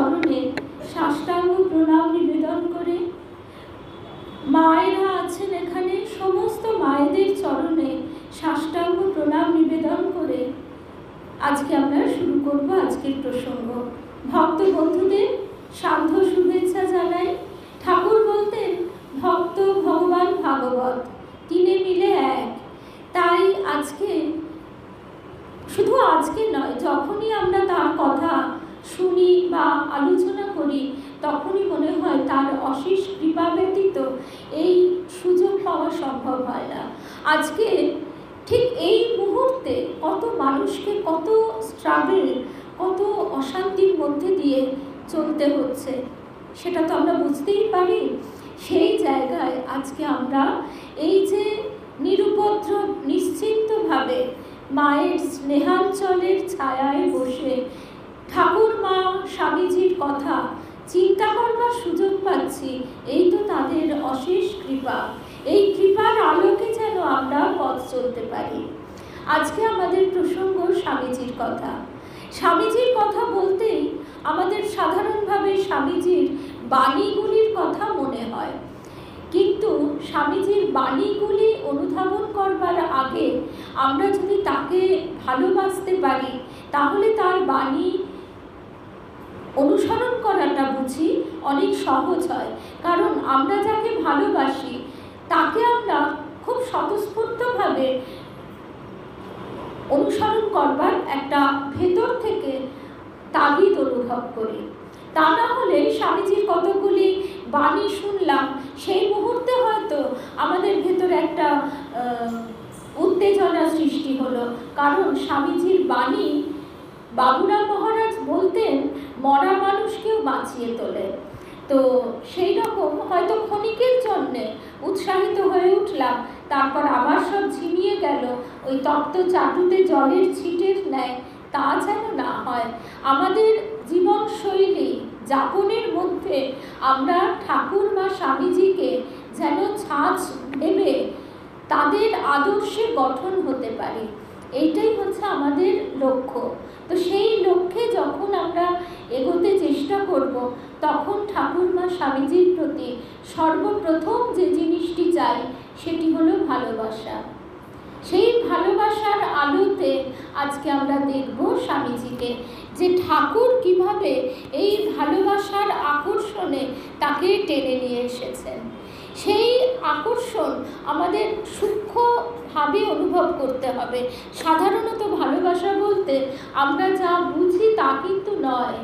চরণে সাষ্টাঙ্গ প্রণাম নিবেদন করে, মায়েরা আছেন এখানে, সমস্ত মায়েদের চরণে সাষ্টাঙ্গ প্রণাম নিবেদন করে আজকে আমরা শুরু করব আজকের প্রসঙ্গ। ভক্ত বন্ধুদের সান্ধ্য শুভেচ্ছা জানাই। ঠাকুর বলতেন ভক্ত ভগবান ভাগবত তিনে মিলে এক। তাই আজকে, শুধু আজকে নয়, যখনই আমরা তার কথা শুনি বা আলোচনা করি তখনই মনে হয় তার অশেষ কৃপা ব্যতীত এই সুযোগ পাওয়া সম্ভব হয় না। আজকে ঠিক এই মুহূর্তে কত মানুষকে কত স্ট্রাগল, কত অশান্তির মধ্যে দিয়ে চলতে হচ্ছে সেটা তো আমরা বুঝতেই পারি। সেই জায়গায় আজকে আমরা এই যে নিরুপদ্রব নিশ্চিন্তভাবে মায়ের স্নেহাঞ্চলের ছায়ায় বসে ঠাকুর মা স্বামীজির কথা চিন্তা করবার সুযোগ পাচ্ছি, এই তো তাদের অশেষ কৃপা। এই কৃপার আলোকে যেন আমরা পথ চলতে পারি। আজকে আমাদের প্রসঙ্গ স্বামীজির কথা। স্বামীজির কথা বলতেই আমাদের সাধারণভাবে স্বামীজির বাণীগুলির কথা মনে হয়, কিন্তু স্বামীজির বাণীগুলি অনুধাবন করবার আগে আমরা যদি তাকে ভালোবাসতে পারি তাহলে তার বাণী অনুসরণ করাটা বুঝি অনেক সহজ হয়। কারণ আমরা যাকে ভালোবাসি তাকে আমরা খুব স্বতঃস্ফূর্তভাবে অনুসরণ করবার একটা ভেতর থেকে তাগিদ অনুভব করি। তা না হলে স্বামীজির কতগুলি বাণী শুনলাম, সেই মুহূর্তে হয়তো আমাদের ভেতরে একটা উত্তেজনা সৃষ্টি হলো। কারণ স্বামীজির বাণী, বাবুরাম মহারাজ বলতেন মরা মানুষকেও বাঁচিয়ে তোলে। তো সেই রকম হয়তো ক্ষণিকের জন্যে উৎসাহিত হয়ে উঠলাম, তারপর আবার সব ঝিমিয়ে গেল ওই তপ্ত চাটুতে জলের ছিটের ন্যায়। তা যেন না হয়। আমাদের জীবনশৈলী যাপনের মধ্যে আমরা ঠাকুর মা স্বামীজিকে যেন ছাঁচ ভেবে তাদের আদর্শে গঠন হতে পারি, এইটাই হচ্ছে আমাদের লক্ষ্য। তো সেই লক্ষ্যে যখন আমরা এগোতে চেষ্টা করব তখন ঠাকুর মা স্বামীজির প্রতি সর্বপ্রথম যে জিনিসটি চাই সেটি হলো ভালোবাসা। সেই ভালোবাসার আলোতে আজকে আমরা দেখব স্বামীজিকে, যে ঠাকুর কিভাবে এই ভালোবাসার আকর্ষণে তাকে টেনে নিয়ে এসেছেন। সেই আকর্ষণ আমাদের সূক্ষ্মভাবে অনুভব করতে হবে। সাধারণত ভালোবাসা বলতে আমরা যা বুঝি তা কিন্তু নয়।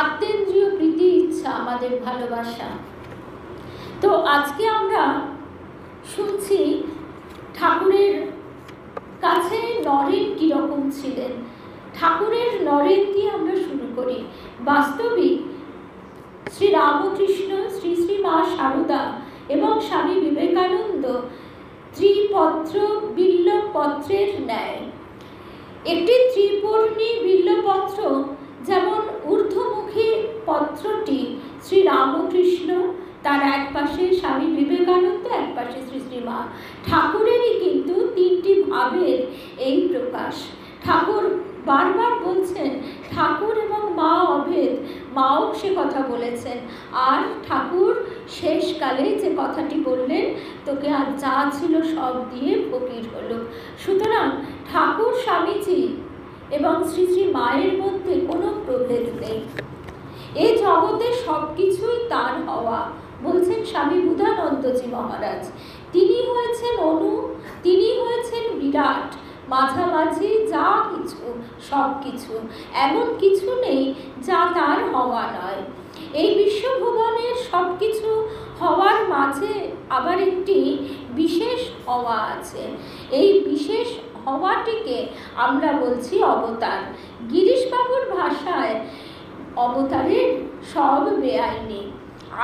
আত্মেন্দ্রিয় প্রীতি ইচ্ছা আমাদের ভালোবাসা। তো আজকে আমরা শুনছি ঠাকুরের কাছে নরেন কীরকম ছিলেন। ঠাকুরের নরেন দিয়ে আমরা শুরু করি। বাস্তবিক শ্রী রামকৃষ্ণ, শ্রী শ্রী মা শারদা এবং স্বামী বিবেকানন্দ ত্রিপত্র বিল্লপত্রের ন্যায়। একটি ত্রিপর্ণী বিল্লপত্র যেমন ঊর্ধ্বমুখী পত্রটি শ্রী রামকৃষ্ণ, তার এক পাশে স্বামী বিবেকানন্দ, এক পাশে শ্রী শ্রী মা। ঠাকুরেরই কিন্তু তিনটি ভাবের এই প্রকাশ। ঠাকুর বারবার বলছেন ঠাকুর এবং মা অভেদ, মাও সে কথা বলেছেন। আর ঠাকুর শেষকালে যে কথাটি বললেন, তোকে আর যা ছিল সব দিয়ে ফকির হলো। সুতরাং ঠাকুর স্বামীজি এবং শ্রী শ্রী মায়ের মধ্যে কোনো প্রভেদ নেই। এই জগতে সব কিছুই তার হওয়া, বলছেন স্বামী বুধানন্দজি মহারাজ। তিনি হয়েছেন অনু, তিনি হয়েছেন বিরাট, মাঝামাঝি যা কিছু সব কিছু, এমন কিছু নেই যা তার হওয়া নয়। এই বিশ্বভুবনের সব কিছু হওয়ার মাঝে আবার একটি বিশেষ হওয়া আছে। এই বিশেষ হওয়াটিকে আমরা বলছি অবতার। গিরিশবাবুর ভাষায় অবতারের সব বেআইনি।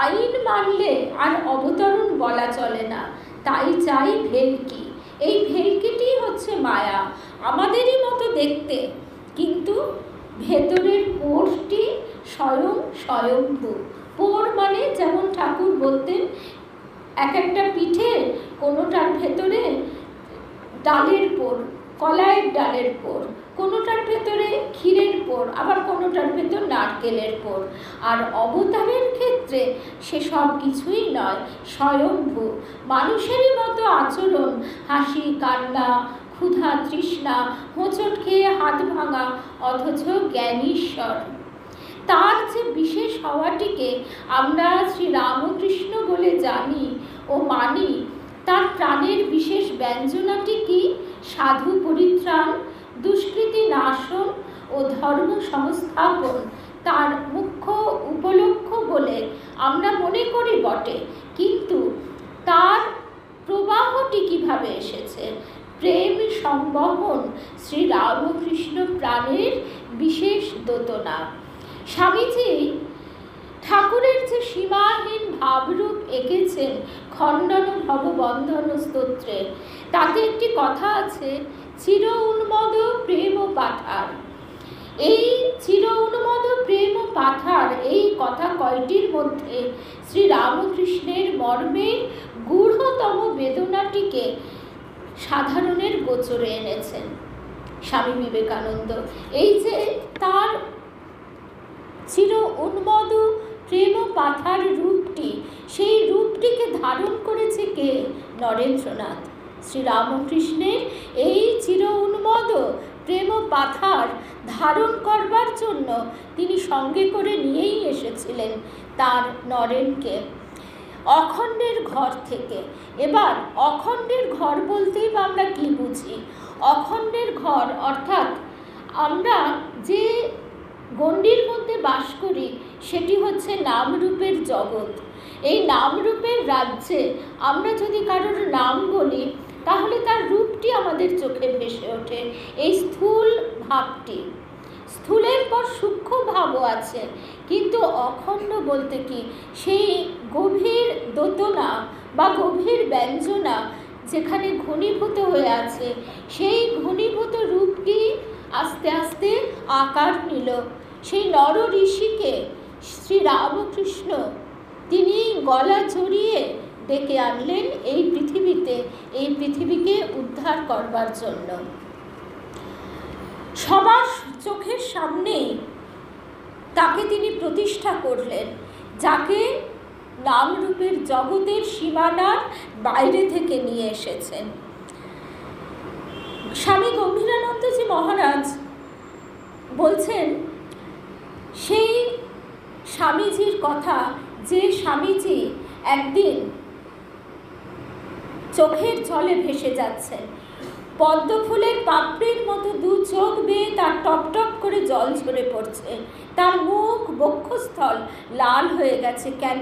আইন মানলে আর অবতরণ বলা চলে না, তাই চাই ভেলকি। এই ভেলকিটি হচ্ছে মায়া, আমাদেরই মতো দেখতে, কিন্তু ভেতরের পোড়টি স্বয়ং স্বয়ম্ভু। পোড় মানে যেমন ঠাকুর বলতেন এক একটা পিঠে কোনোটার ভেতরে ডালের পোড়, কলাইয়ের ডালের পোড়, কোনোটার ভেতরে ক্ষীরের পোড়, আবার কোনোটার ভেতর নারকেল। নারকেলের পোড়। আর অবতারের ক্ষেত্রে সে সব কিছুই নয়, স্বয়ম্ভু, মানুষেরই মতো আচরণ, হাসি কান্না, ক্ষুধা তৃষ্ণা, হোঁচট খেয়ে হাত ভাঙা, অথচ জ্ঞানীশ্বর। তার যে বিশেষ হওয়াটিকে আমরা শ্রীরামকৃষ্ণ বলে জানি ও মানি, তার প্রাণের বিশেষ ব্যঞ্জনাটি কি? সাধু পরিত্রাণ, দুষ্কৃতি নাশন ও ধর্ম সংস্থাপন তার মুখ্য উপলক্ষ্য বলে আমরা মনে করি বটে, কিন্তু তার প্রবাহটি কিভাবে এসেছে? প্রেম সংবহন শ্রীরামকৃষ্ণ প্রাণের বিশেষ দোতনা। স্বামীজি ঠাকুরের যে সীমাহীন ভাবরূপ এঁকেছেন খণ্ডন ভববন্ধন স্তোত্রে, তাতে একটি কথা আছে, চির উন্মদ প্রেম পাথার। এই চির উন্মদ প্রেম পাথার এই কথা কয়টির মধ্যে শ্রীরামকৃষ্ণের মর্মের গূঢ়তম বেদনাটিকে সাধারণের গোচরে এনেছেন স্বামী বিবেকানন্দ। এই যে তার চির উন্মদ প্রেম পাথার রূপটি, সেই রূপটিকে ধারণ করেছে কে? নরেন্দ্রনাথ। শ্রীরামকৃষ্ণের এই চির উন্মদ প্রেম পাথার ধারণ করবার জন্য তিনি সঙ্গে করে নিয়েই এসেছিলেন তার নরেনকে অখণ্ডের ঘর থেকে। এবার অখণ্ডের ঘর বলতেই বা আমরা কি বুঝি? অখণ্ডের ঘর অর্থাৎ আমরা যে গণ্ডির মধ্যে বাস করি সেটি হচ্ছে নামরূপের জগৎ। এই নামরূপের রাজ্যে আমরা যদি কারোর নাম বলি তাহলে তার রূপটি আমাদের চোখে ভেসে ওঠে, এই স্থূল ভাবটি। স্থূলের পর সূক্ষ্ম ভাবও আছে, কিন্তু অখণ্ড বলতে কি? সেই গভীর দোতনা বা গভীর ব্যঞ্জনা যেখানে ঘনীভূত হয়ে আছে, সেই ঘনীভূত রূপটি আস্তে আস্তে আকার নিল। সেই নর ঋষিকে শ্রীরামকৃষ্ণ তিনি গলা জড়িয়ে ডেকে আনলেন এই পৃথিবীতে, এই পৃথিবীকে উদ্ধার করবার জন্য। সবার চোখের সামনেই তাকে তিনি প্রতিষ্ঠা করলেন, যাকে নামরূপের জগতের সীমানার বাইরে থেকে নিয়ে এসেছেন। স্বামী গম্ভীরানন্দজি মহারাজ বলছেন সেই স্বামীজির কথা, যে স্বামীজি একদিন চোখের জলে ভেসে যাচ্ছেন, পদ্ম ফুলের পাপড়ির মতো দু চোখ বেয়ে তার টপ টপ করে জল ঝরে পড়ছে, তার মুখ বক্ষস্থল লাল হয়ে গেছে। কেন?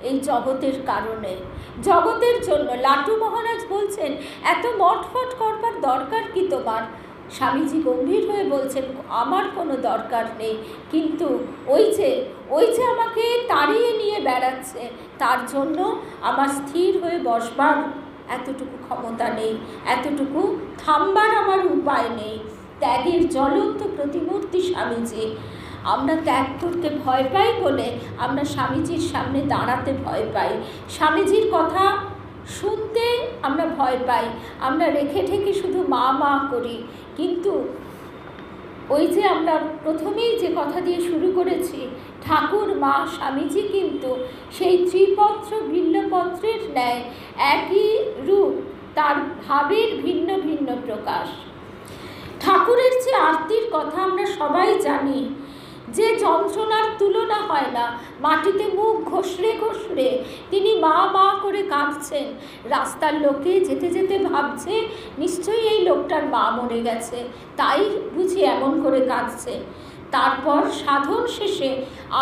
এই জগতের কারণে, জগতের জন্য। লাটু মহারাজ বলছেন, এত মটফট করবার দরকার কি তোমার? স্বামীজি গম্ভীর হয়ে বলছেন, আমার কোনো দরকার নেই, কিন্তু ওই যে আমাকে তাড়িয়ে নিয়ে বেড়াচ্ছে, তার জন্য আমার স্থির হয়ে বসবার এতটুকু ক্ষমতা নেই, এতটুকু থামবার আমার উপায় নেই। ত্যাগের জ্বলন্ত প্রতিমূর্তি স্বামীজি। আমরা ত্যাগ করতে ভয় পাই বলে আমরা স্বামীজির সামনে দাঁড়াতে ভয় পাই, স্বামীজির কথা শুনতে আমরা ভয় পাই, আমরা রেখে ঠেকে শুধু মা মা করি। কিন্তু ওই যে আমরা প্রথমেই যে কথা দিয়ে শুরু করেছি, ঠাকুর মা স্বামীজি কিন্তু সেই ত্রিপত্র ভিন্নপত্রের ন্যায় একই রূপ, তার ভাবের ভিন্ন ভিন্ন প্রকাশ। ঠাকুরের যে আরতির কথা আমরা সবাই জানি, যে যন্ত্রণার তুলনা হয় না। মাটিতে মুখ ঘষড়ে ঘষড়ে তিনি মা মা করে কাঁদছেন, রাস্তার লোকে যেতে যেতে ভাবছে নিশ্চয়ই এই লোকটার মা মরে গেছে, তাই বুঝি এমন করে কাঁদছে। তারপর সাধন শেষে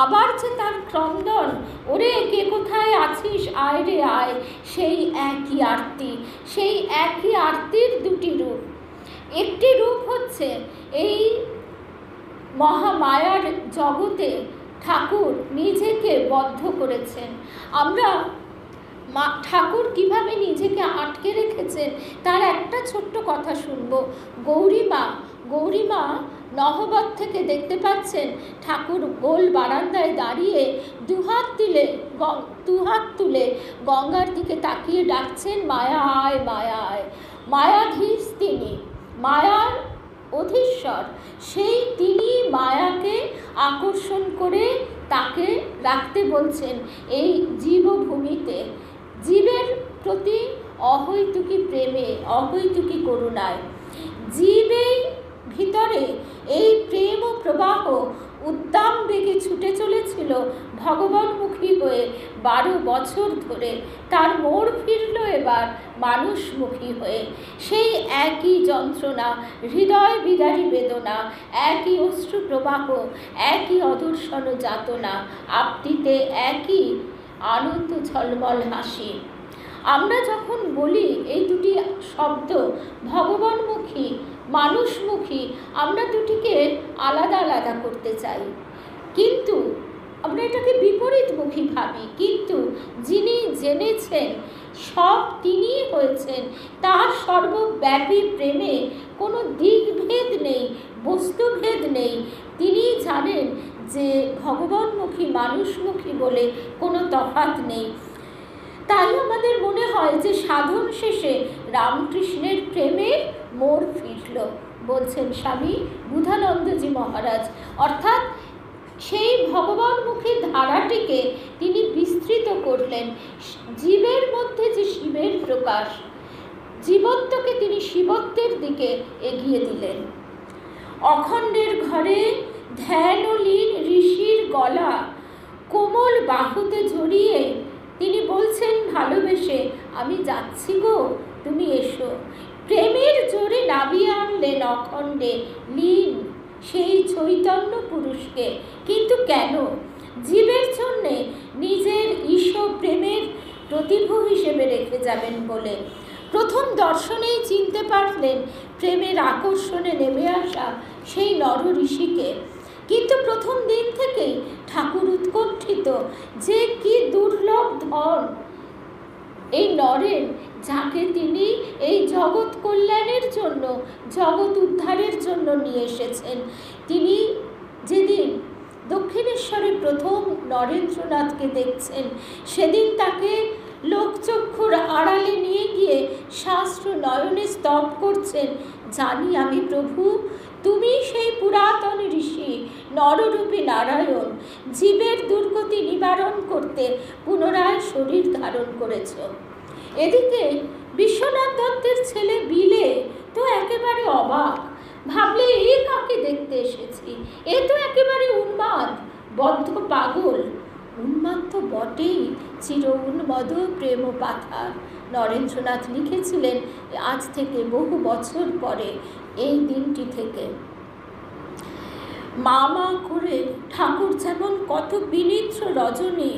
আবার যে তার ক্রন্দন, ওরে কে কোথায় আছিস, আয় রে আয়, সেই একই আরতি, সেই একই আরতির দুটি রূপ। একটি রূপ হচ্ছে এই মহামায়ার জগতে ঠাকুর নিজেকে বদ্ধ করেছেন। আমরা ঠাকুর কিভাবে নিজেকে আটকে রেখেছেন তার একটা ছোট্ট কথা শুনব। গৌরীমা নহবত থেকে দেখতে পাচ্ছেন ঠাকুর গোল বারান্দায় দাঁড়িয়ে দুহাত তুলে গঙ্গার দিকে তাকিয়ে ডাকছেন, মায়া আয়, মায়া আয়। মায়াধীশ তিনি, মায়ার অধীশ্বর, সেই তিনি মায়াকে আকর্ষণ করে তাকে রাখতে বলছেন এই জীবভূমিতে, জীবের প্রতি অহৈতুকী প্রেমে, অহৈতুকী করুণায়। জীবের ভিতরে এই প্রেম ও প্রবাহ উদ্দাম বেগে ছুটে চলেছিল ভগবানমুখী হয়ে 12 বছর ধরে। তার মোড় ফিরল এবার মানুষমুখী হয়ে। সেই একই যন্ত্রণা, হৃদয় বিদারী বেদনা, একই অশ্রু প্রবাহ, একই অদর্শন যাতনা, আপটিতে একই আনন্দ ঝলমল হাসি। আমরা যখন বলি এই দুটি শব্দ ভগবানমুখী, মানুষমুখী, আমরা দুটিকে আলাদা আলাদা করতে চাই, কিন্তু আমরা এটাকে বিপরীতমুখী ভাবি। কিন্তু যিনি জেনেছেন সব তিনিই হয়েছেন, তার সর্বব্যাপী প্রেমে কোনো দিকভেদ নেই, বস্তুভেদ নেই। তিনি জানেন যে ভগবানমুখী মানুষমুখী বলে কোনো তফাৎ নেই। তাই আমাদের মনে হয় যে সাধন শেষে রামকৃষ্ণের প্রেমের মোড় ফিরল, বলছেন স্বামী বুধানন্দজি মহারাজ। অর্থাৎ সেই ভগবানমুখী ধারাটিকে তিনি বিস্তৃত করলেন। জীবের মধ্যে যে শিবের প্রকাশ, জীবত্বকে তিনি শিবত্বের দিকে এগিয়ে দিলেন। অখণ্ডের ঘরে ধ্যান ও লীন ঋষির গলা কোমল বাহুতে জড়িয়ে তিনি বলছেন ভালোবেসে, আমি যাচ্ছি গো, তুমি এসো। প্রেমের জোরে নামিয়ে আনলেন অখণ্ডে লীন সেই চৈতন্য পুরুষকে। কিন্তু কেন? জীবের জন্যে নিজের ঈশ প্রেমের প্রতিভূ হিসেবে রেখে যাবেন বলে। প্রথম দর্শনেই চিনতে পারলেন প্রেমের আকর্ষণে নেমে আসা সেই নর ঋষিকে। কিন্তু প্রথম দিন থেকেই ঠাকুর উৎকণ্ঠিত যে কি দুর্লভ ধন এই নরেন, যাকে তিনি এই জগৎ কল্যাণের জন্য, জগৎ উদ্ধারের জন্য নিয়ে এসেছেন। তিনি যেদিন দক্ষিণেশ্বরে প্রথম নরেন্দ্রনাথকে দেখছেন, সেদিন তাকে লোকচক্ষুর আড়ালে নিয়ে গিয়ে শাস্ত্র নয়নে স্তব করছেন, জানি আমি প্রভু, তুমি সেই পুরাতন ঋষি নররূপী নারায়ণ, জীবের দুর্গতি নিবারণ করতে পুনরায় শরীর ধারণ করেছ। এদিকে বিশ্বনাথ দত্তের ছেলে বিলে তো একেবারে অবাক, ভাবলে এ কাকে দেখতে এসেছি, এ তো একেবারে উন্মাদ, বদ্ধ পাগল। উন্মাদ তো বটেই, চির উন্মদ প্রেম পাথার। নরেন্দ্রনাথ লিখেছিলেন আজ থেকে বহু বছর পরে এই দিনটি থেকে। মা মা করে ঠাকুর যেমন কত বিনিদ্র রজনী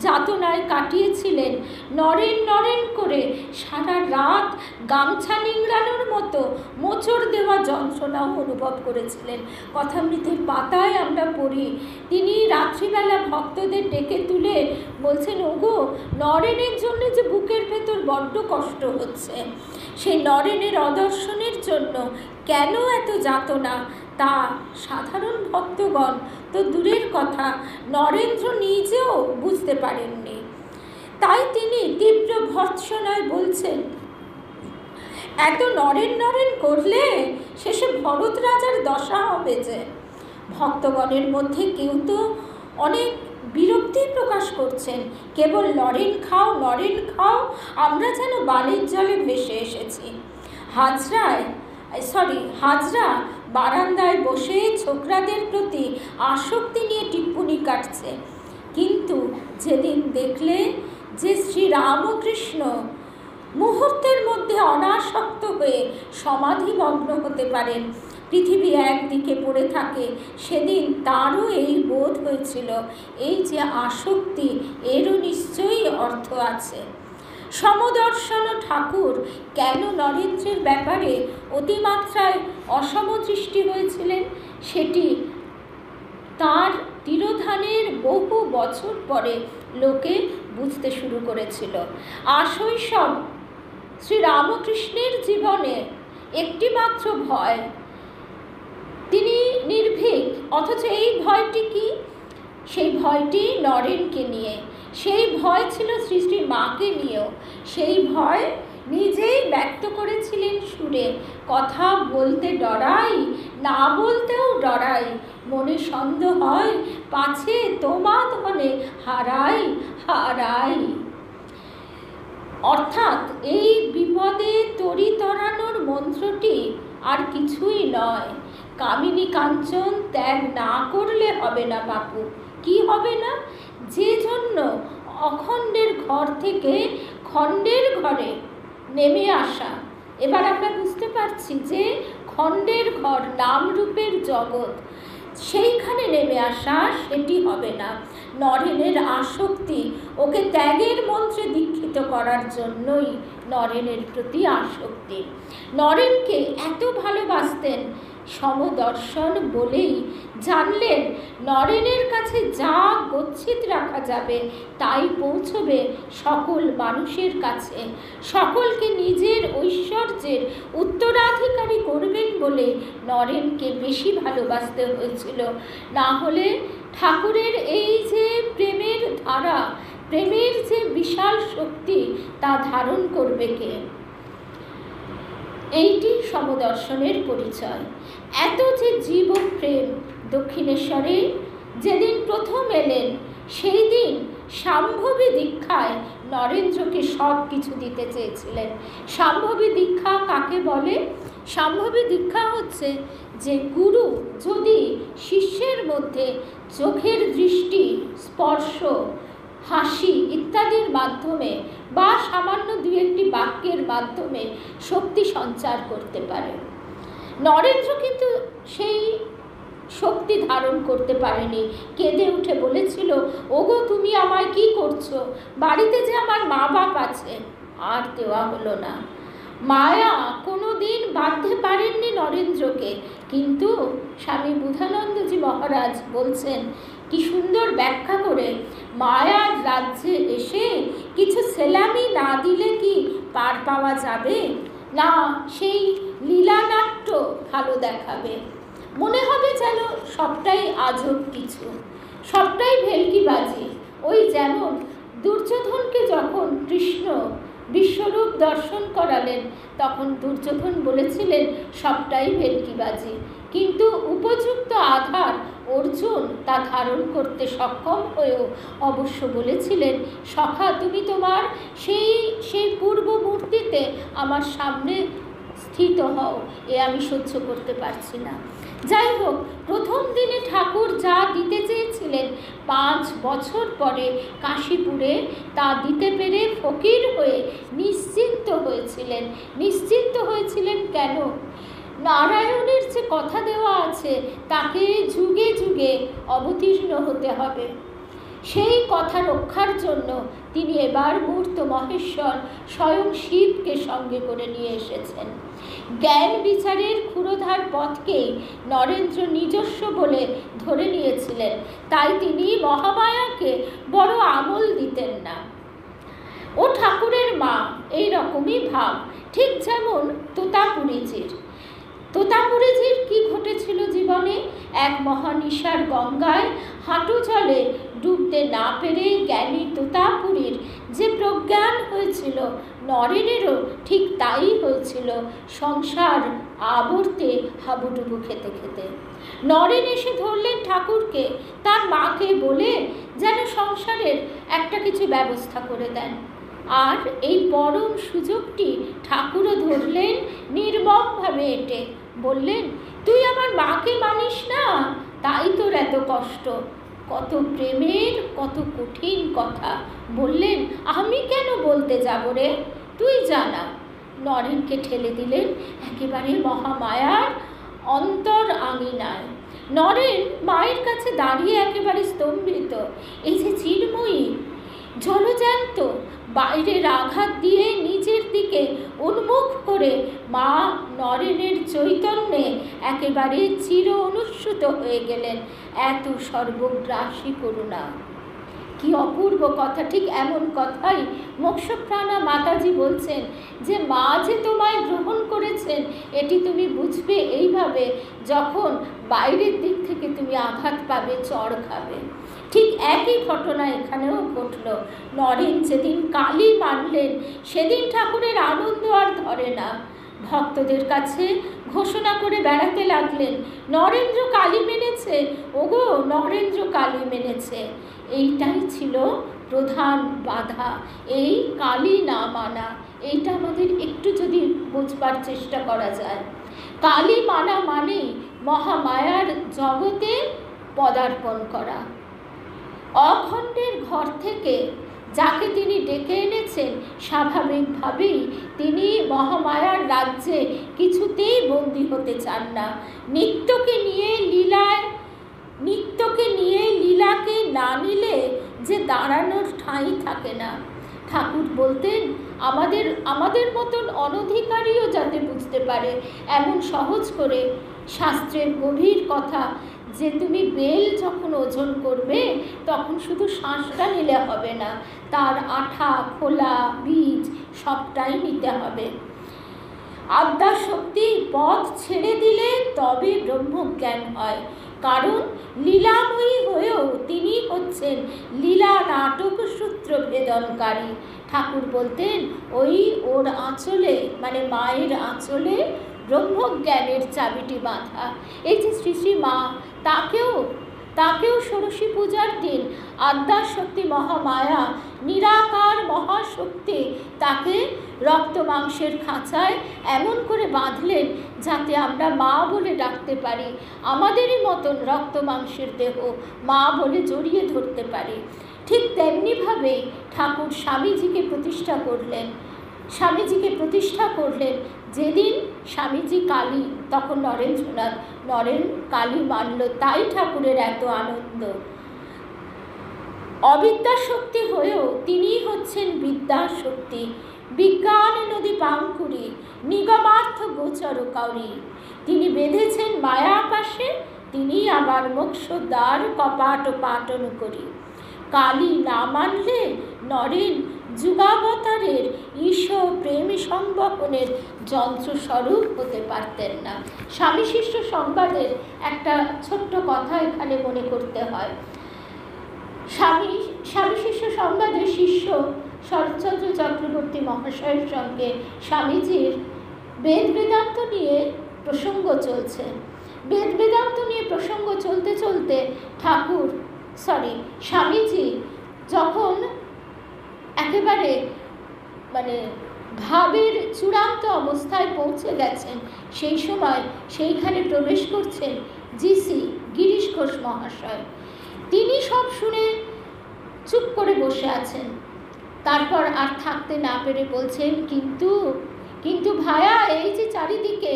যাতনায় কাটিয়েছিলেন, নরেন নরেন করে সারা রাত গামছা নিংড়ানোর মতো মোচড় দেওয়া যন্ত্রণাও অনুভব করেছিলেন। কথামৃতের পাতায় আমরা পড়ি, তিনি রাত্রিবেলা ভক্তদের ডেকে তুলে বলছেন, ওগো, নরেনের জন্য যে বুকের ভেতর বড্ড কষ্ট হচ্ছে, সেই নরেনের অদর্শনের জন্য কেন এত যাতনা, তা সাধারণ ভক্তগণ তো দূরের কথা, নরেন্দ্র নিজেও বুঝতে পারেননি। তাই তিনি তীব্র ভর্ৎসনায় বলছেন, এত নরেন নরেন করলে শেষে ভরত রাজার দশা হবে যে। ভক্তগণের মধ্যে কেউ তো অনেক বিরক্তি প্রকাশ করছেন, কেবল নরেন খাও নরেন খাও, আমরা যেন বালির জলে ভেসে এসেছি। হাজরা বারান্দায় বসে ছোকরাদের প্রতি আসক্তি নিয়ে টিপ্পনি কাটছে। কিন্তু যেদিন দেখলে যে শ্রীরামকৃষ্ণ মুহূর্তের মধ্যে অনাসক্ত হয়ে সমাধিমগ্ন হতে পারেন, পৃথিবী একদিকে পড়ে থাকে, সেদিন তারও এই বোধ হয়েছিল, এই যে আসক্তি, এরও নিশ্চয়ই অর্থ আছে। সমদর্শন ঠাকুর কেন নরেন্দ্রের ব্যাপারে অতিমাত্রায় অসমদৃষ্টি হয়েছিলেন, সেটি তার তিরোধানের বহু বছর পরে লোকে বুঝতে শুরু করেছিল। আশৈশব শ্রীরামকৃষ্ণের জীবনে একটি মাত্র ভয়, তিনি নির্ভীক, অথচ এই ভয়টি কি? সেই ভয়টি নরেনকে নিয়ে, সেই ভয় ছিল শ্রী শ্রী মাকে নিয়েও, সেই ভয় নিজেই ব্যক্ত করেছিলেন সুরে, কথা বলতে ডরাই, না বলতেও ডরাই, মনে সন্দেহ হয় পাছে তোমা ধনে হারাই হারাই। অর্থাৎ এই বিপদে তরি তরানোর মন্ত্রটি আর কিছুই নয়। কামিনী কাঞ্চন ত্যাগ না করলে হবে না বাপু। কি হবে না? যে জন্য অখণ্ডের ঘর থেকে খণ্ডের ঘরে নেমে আসা। এবার আমরা বুঝতে পারছি যে খণ্ডের ঘর, নামরূপের জগৎ, সেইখানে নেমে আসা সেটি হবে না। নরেনের আসক্তি, ওকে ত্যাগের মন্ত্রে দীক্ষিত করার জন্যই নরেনের প্রতি আসক্তি। নরেনকে এত ভালোবাসতেন সমদর্শন বলেই জানলেন নরেনের কাছে যা গচ্ছিত রাখা যাবে তাই পৌঁছবে সকল মানুষের কাছে। সকলকে নিজের ঐশ্বর্যের উত্তরাধিকারী করবেন বলে নরেনকে বেশি ভালোবাসতে হয়েছিল। না হলে ঠাকুরের এই যে প্রেমের ধারা, প্রেমের যে বিশাল শক্তি, তা ধারণ করবে কে? এইটি সমদর্শনের পরিচয়। এত যে জীব প্রেম দক্ষিণেশ্বরে যেদিন প্রথম এলেন, সেই দিন শাম্ভবী দীক্ষায় নরেন্দ্রকে সব কিছু দিতে চেয়েছিলেন। শাম্ভবী দীক্ষা কাকে বলে? শাম্ভবী দীক্ষা হচ্ছে যে গুরু যদি শিষ্যের মধ্যে চোখের দৃষ্টি, স্পর্শ, হাসি ইত্যাদির মাধ্যমে বা সামান্য দু একটি বাক্যের মাধ্যমে শক্তি সঞ্চার করতে পারে। নরেন্দ্র কিন্তু সেই শক্তি ধারণ করতে পারেনি। কেঁদে উঠে বলেছিল, ওগো তুমি আমায় কি করছো? বাড়িতে যে আমার মা বাপ আছে। আর দেওয়া হলো না। মায়া কোনো দিন বাঁধতে পারেননি নরেন্দ্রকে। কিন্তু স্বামী বুধানন্দজি মহারাজ বলছেন কি সুন্দর ব্যাখ্যা করে, মায়ার রাজ্যে এসে কিছু সেলামি না দিলে কি পার পাওয়া যাবে? না, সেই লীলানাট্য ভালো দেখাবে। মনে হবে যেন সবটাই আজব কিছু, সবটাই ভেলকিবাজি। ওই যেমন দুর্যোধনকে যখন কৃষ্ণ বিশ্বরূপ দর্শন করালেন, তখন দুর্যোধন বলেছিলেন সবটাই ভেলকিবাজি। কিন্তু উপযুক্ত আধার অর্জুন তা ধারণ করতে সক্ষম হয়েও অবশ্য বলেছিলেন, সখা তুমি তোমার সেই পূর্ব মূর্তিতে আমার সামনে স্থিত হও, এ আমি সহ্য করতে পারছি না। যাই হোক, প্রথম দিনে ঠাকুর যা দিতে চেয়েছিলেন 5 বছর পরে কাশীপুরে তা দিতে পেরে ফকির হয়ে নিশ্চিন্ত হয়েছিলেন। নিশ্চিন্ত হয়েছিলেন কেন? নারায়ণের যে কথা দেওয়া আছে তাকে যুগে যুগে অবতীর্ণ হতে হবে। সেই কথা রক্ষার জন্য তিনি এবার মূর্ত মহেশ্বর স্বয়ং শিবকে সঙ্গে করে নিয়ে এসেছেন। জ্ঞান বিচারের ক্ষুরোধার পথকেই নরেন্দ্র নিজস্ব বলে ধরে নিয়েছিলেন, তাই তিনি মহামায়াকে বড় আমল দিতেন না। ও ঠাকুরের মা, এই রকমই ভাব। ঠিক যেমন তোতাপুরীজির। তোতাপুরীজির কি ঘটেছিল জীবনে? এক মহানিশার গঙ্গায় হাঁটু জলে ডুবতে না পেরে জ্ঞানী তোতাপুরীর যে প্রজ্ঞান হয়েছিল, নরেনেরও ঠিক তাই হয়েছিল সংসার আবর্তে হাবুডুবু খেতে খেতে। নরেন এসে ধরলেন ঠাকুরকে, তার মাকে বলে যেন সংসারের একটা কিছু ব্যবস্থা করে দেন। আর এই পরম সুযোগটি ঠাকুরও ধরলেন নির্মমভাবে এঁটে। বললেন, তুই আমার মাকে মানিস না, তাই তোর এত কষ্ট। কত প্রেমের, কত কঠিন কথা। বললেন, আমি কেন বলতে যাব রে, তুই জানা। নরেনকে ঠেলে দিলেন একেবারে মহামায়ার অন্তর আঙিনায়। নরেন মায়ের কাছে দাঁড়িয়ে একেবারে স্তম্ভিত। এই যে চিন্ময়ী, জলজ্যান্ত, বাইরের আঘাত দিয়ে নিজের দিকে উন্মুখ করে মা নরেনের চৈতন্যে একেবারে চির অনুস্যুত হয়ে গেলেন। এত সর্বগ্রাসী করুণা। কি অপূর্ব কথা! ঠিক এমন কথাই মোক্ষপ্রাণা মাতাজি বলছেন যে মা যে তোমায় গ্রহণ করেছেন এটি তুমি বুঝবে এইভাবে, যখন বাইরের দিক থেকে তুমি আঘাত পাবে, চড় খাবে। ঠিক একই ঘটনা এখানেও ঘটল। নরেন যেদিন কালী মানলেন সেদিন ঠাকুরের আনন্দ আর ধরে না। ভক্তদের কাছে ঘোষণা করে বেড়াতে লাগলেন, নরেন্দ্র কালী মেনেছে, ওগো নরেন্দ্র কালী মেনেছে। এইটাই ছিল প্রধান বাধা, এই কালী না মানা। এইটা আমাদের একটু যদি বুঝবার চেষ্টা করা যায়। কালী মানা মানেই মহামায়ার জগতে পদার্পণ করা। অখণ্ডের ঘর থেকে যাকে তিনি ডেকে এনেছেন, স্বাভাবিকভাবেই তিনি মহামায়ার রাজ্যে কিছুতেই বন্দী হতে চান না। নিত্যকে নিয়ে লীলাকে না নিলে যে দাঁড়ানোর ঠাঁই থাকে না। ঠাকুর বলতেন আমাদের মতন অনধিকারীও যাতে বুঝতে পারে এমন সহজ করে শাস্ত্রের গভীর কথা, যে তুমি বেল যখন ওজন করবে তখন শুধু শাঁসটা নিলে হবে না, তার আঠা, খোলা, বীজ সবটাই নিতে হবে। আদ্যাশক্তি পথ ছেড়ে দিলে তবে ব্রহ্মজ্ঞান হয়। কারণ লীলাময়ী হয়েও তিনি হচ্ছেন লীলা নাটক সূত্র ভেদনকারী। ঠাকুর বলতেন ওর আঁচলে, মানে মায়ের আঁচলে ব্রহ্মজ্ঞানের চাবিটি বাঁধা। এই যে শ্রী শ্রী মা, তাকেও ষোড়শী পূজার দিন আদ্যাশক্তি মহামায়া, নিরাকার মহাশক্তি, তাকে রক্ত মাংসের খাঁচায় এমন করে বাঁধলেন যাতে আমরা মা বলে ডাকতে পারি, আমাদেরই মতন রক্ত মাংসের দেহ মা বলে জড়িয়ে ধরতে পারি। ঠিক তেমনিভাবেই ঠাকুর স্বামীজিকে প্রতিষ্ঠা করলেন যেদিন স্বামীজি কালী, তখন নরেন কালী মানল, তাই ঠাকুরের এত আনন্দ। অবিদ্যাশক্তি হয়েও তিনি হচ্ছেন বিদ্যাশক্তি, বিজ্ঞান নদী পাঙ্কুরি, নিগমার্থ গোচর কাউরি। তিনি বেঁধেছেন মায়া পাশে, তিনি আবার মোক্ষদ্বার কপাট পাটন করি। কালী না মানলে নরেন যুগাবতারের ঈশ্বর প্রেম সংবহনের যন্ত্রস্বরূপ হতে পারতেন না। স্বামী শিষ্য সংবাদের একটা ছোট্ট কথা এখানে মনে করতে হয়। স্বামী শিষ্য সংবাদের শিষ্য শরৎচন্দ্র চক্রবর্তী মহাশয়ের সঙ্গে স্বামীজির বেদান্ত নিয়ে প্রসঙ্গ চলছে। বেদান্ত নিয়ে প্রসঙ্গ চলতে চলতে স্বামীজি যখন একেবারে ভাবের চূড়ান্ত অবস্থায় পৌঁছে গেছেন, সেই সময় সেইখানে প্রবেশ করছেন গিরিশ ঘোষ মহাশয়। তিনি সব শুনে চুপ করে বসে আছেন। তারপর আর থাকতে না পেরে বলছেন, কিন্তু ভায়া, এই যে চারিদিকে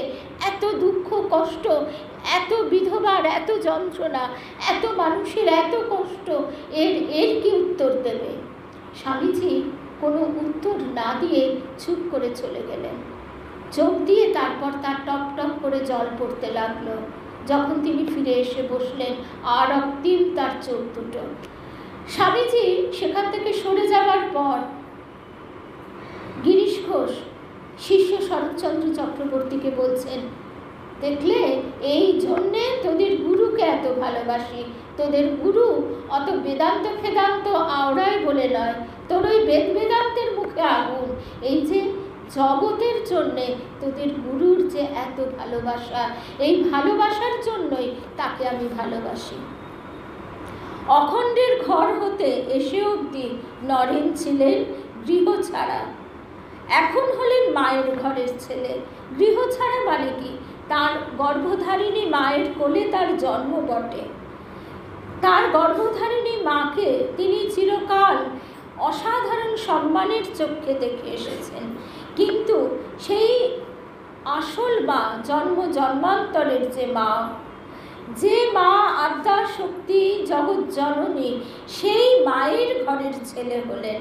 এত দুঃখ কষ্ট, এত বিধবার, এত যন্ত্রণা, এত মানুষের এত কষ্ট, এর কি উত্তর দেবে? স্বামীজি কোনো উত্তর না দিয়ে চুপ করে চলে গেলেন। চোখ দিয়ে তারপর তার টপ টপ করে জল পড়তে লাগলো। যখন তিনি ফিরে এসে বসলেন, আর অন্তিম তার চোখ দুটো। স্বামীজি সেখান থেকে সরে যাওয়ার পর গিরিশ ঘোষ শিষ্য শরৎচন্দ্র চক্রবর্তীকে বলছেন, দেখলে, এই জন্যে তোদের গুরুকে এত ভালোবাসি। তোদের গুরু অত বেদান্ত ফেদান্ত আওড়ায় বলে নয়, তোর ওই বেদান্তের মুখে আগুন। এই যে জগতের জন্যে তোদের গুরুর যে এত ভালোবাসা, এই ভালোবাসার জন্যই তাকে আমি ভালোবাসি। অখণ্ডের ঘর হতে এসে অবধি নরেন ছিলেন গৃহছাড়া, এখন হলেন মায়ের ঘরের ছেলে। গৃহছাড়া মানে কি? তার গর্ভধারিণী মায়ের কোলে তার জন্ম বটে। তার গর্ভধারিণী মাকে তিনি চিরকাল অসাধারণ সম্মানের চোখে দেখে এসেছেন, কিন্তু সেই আসল মা, জন্মান্তরের যে মা আদ্যাশক্তি জগৎ জননী, সেই মায়ের ঘরের ছেলে হলেন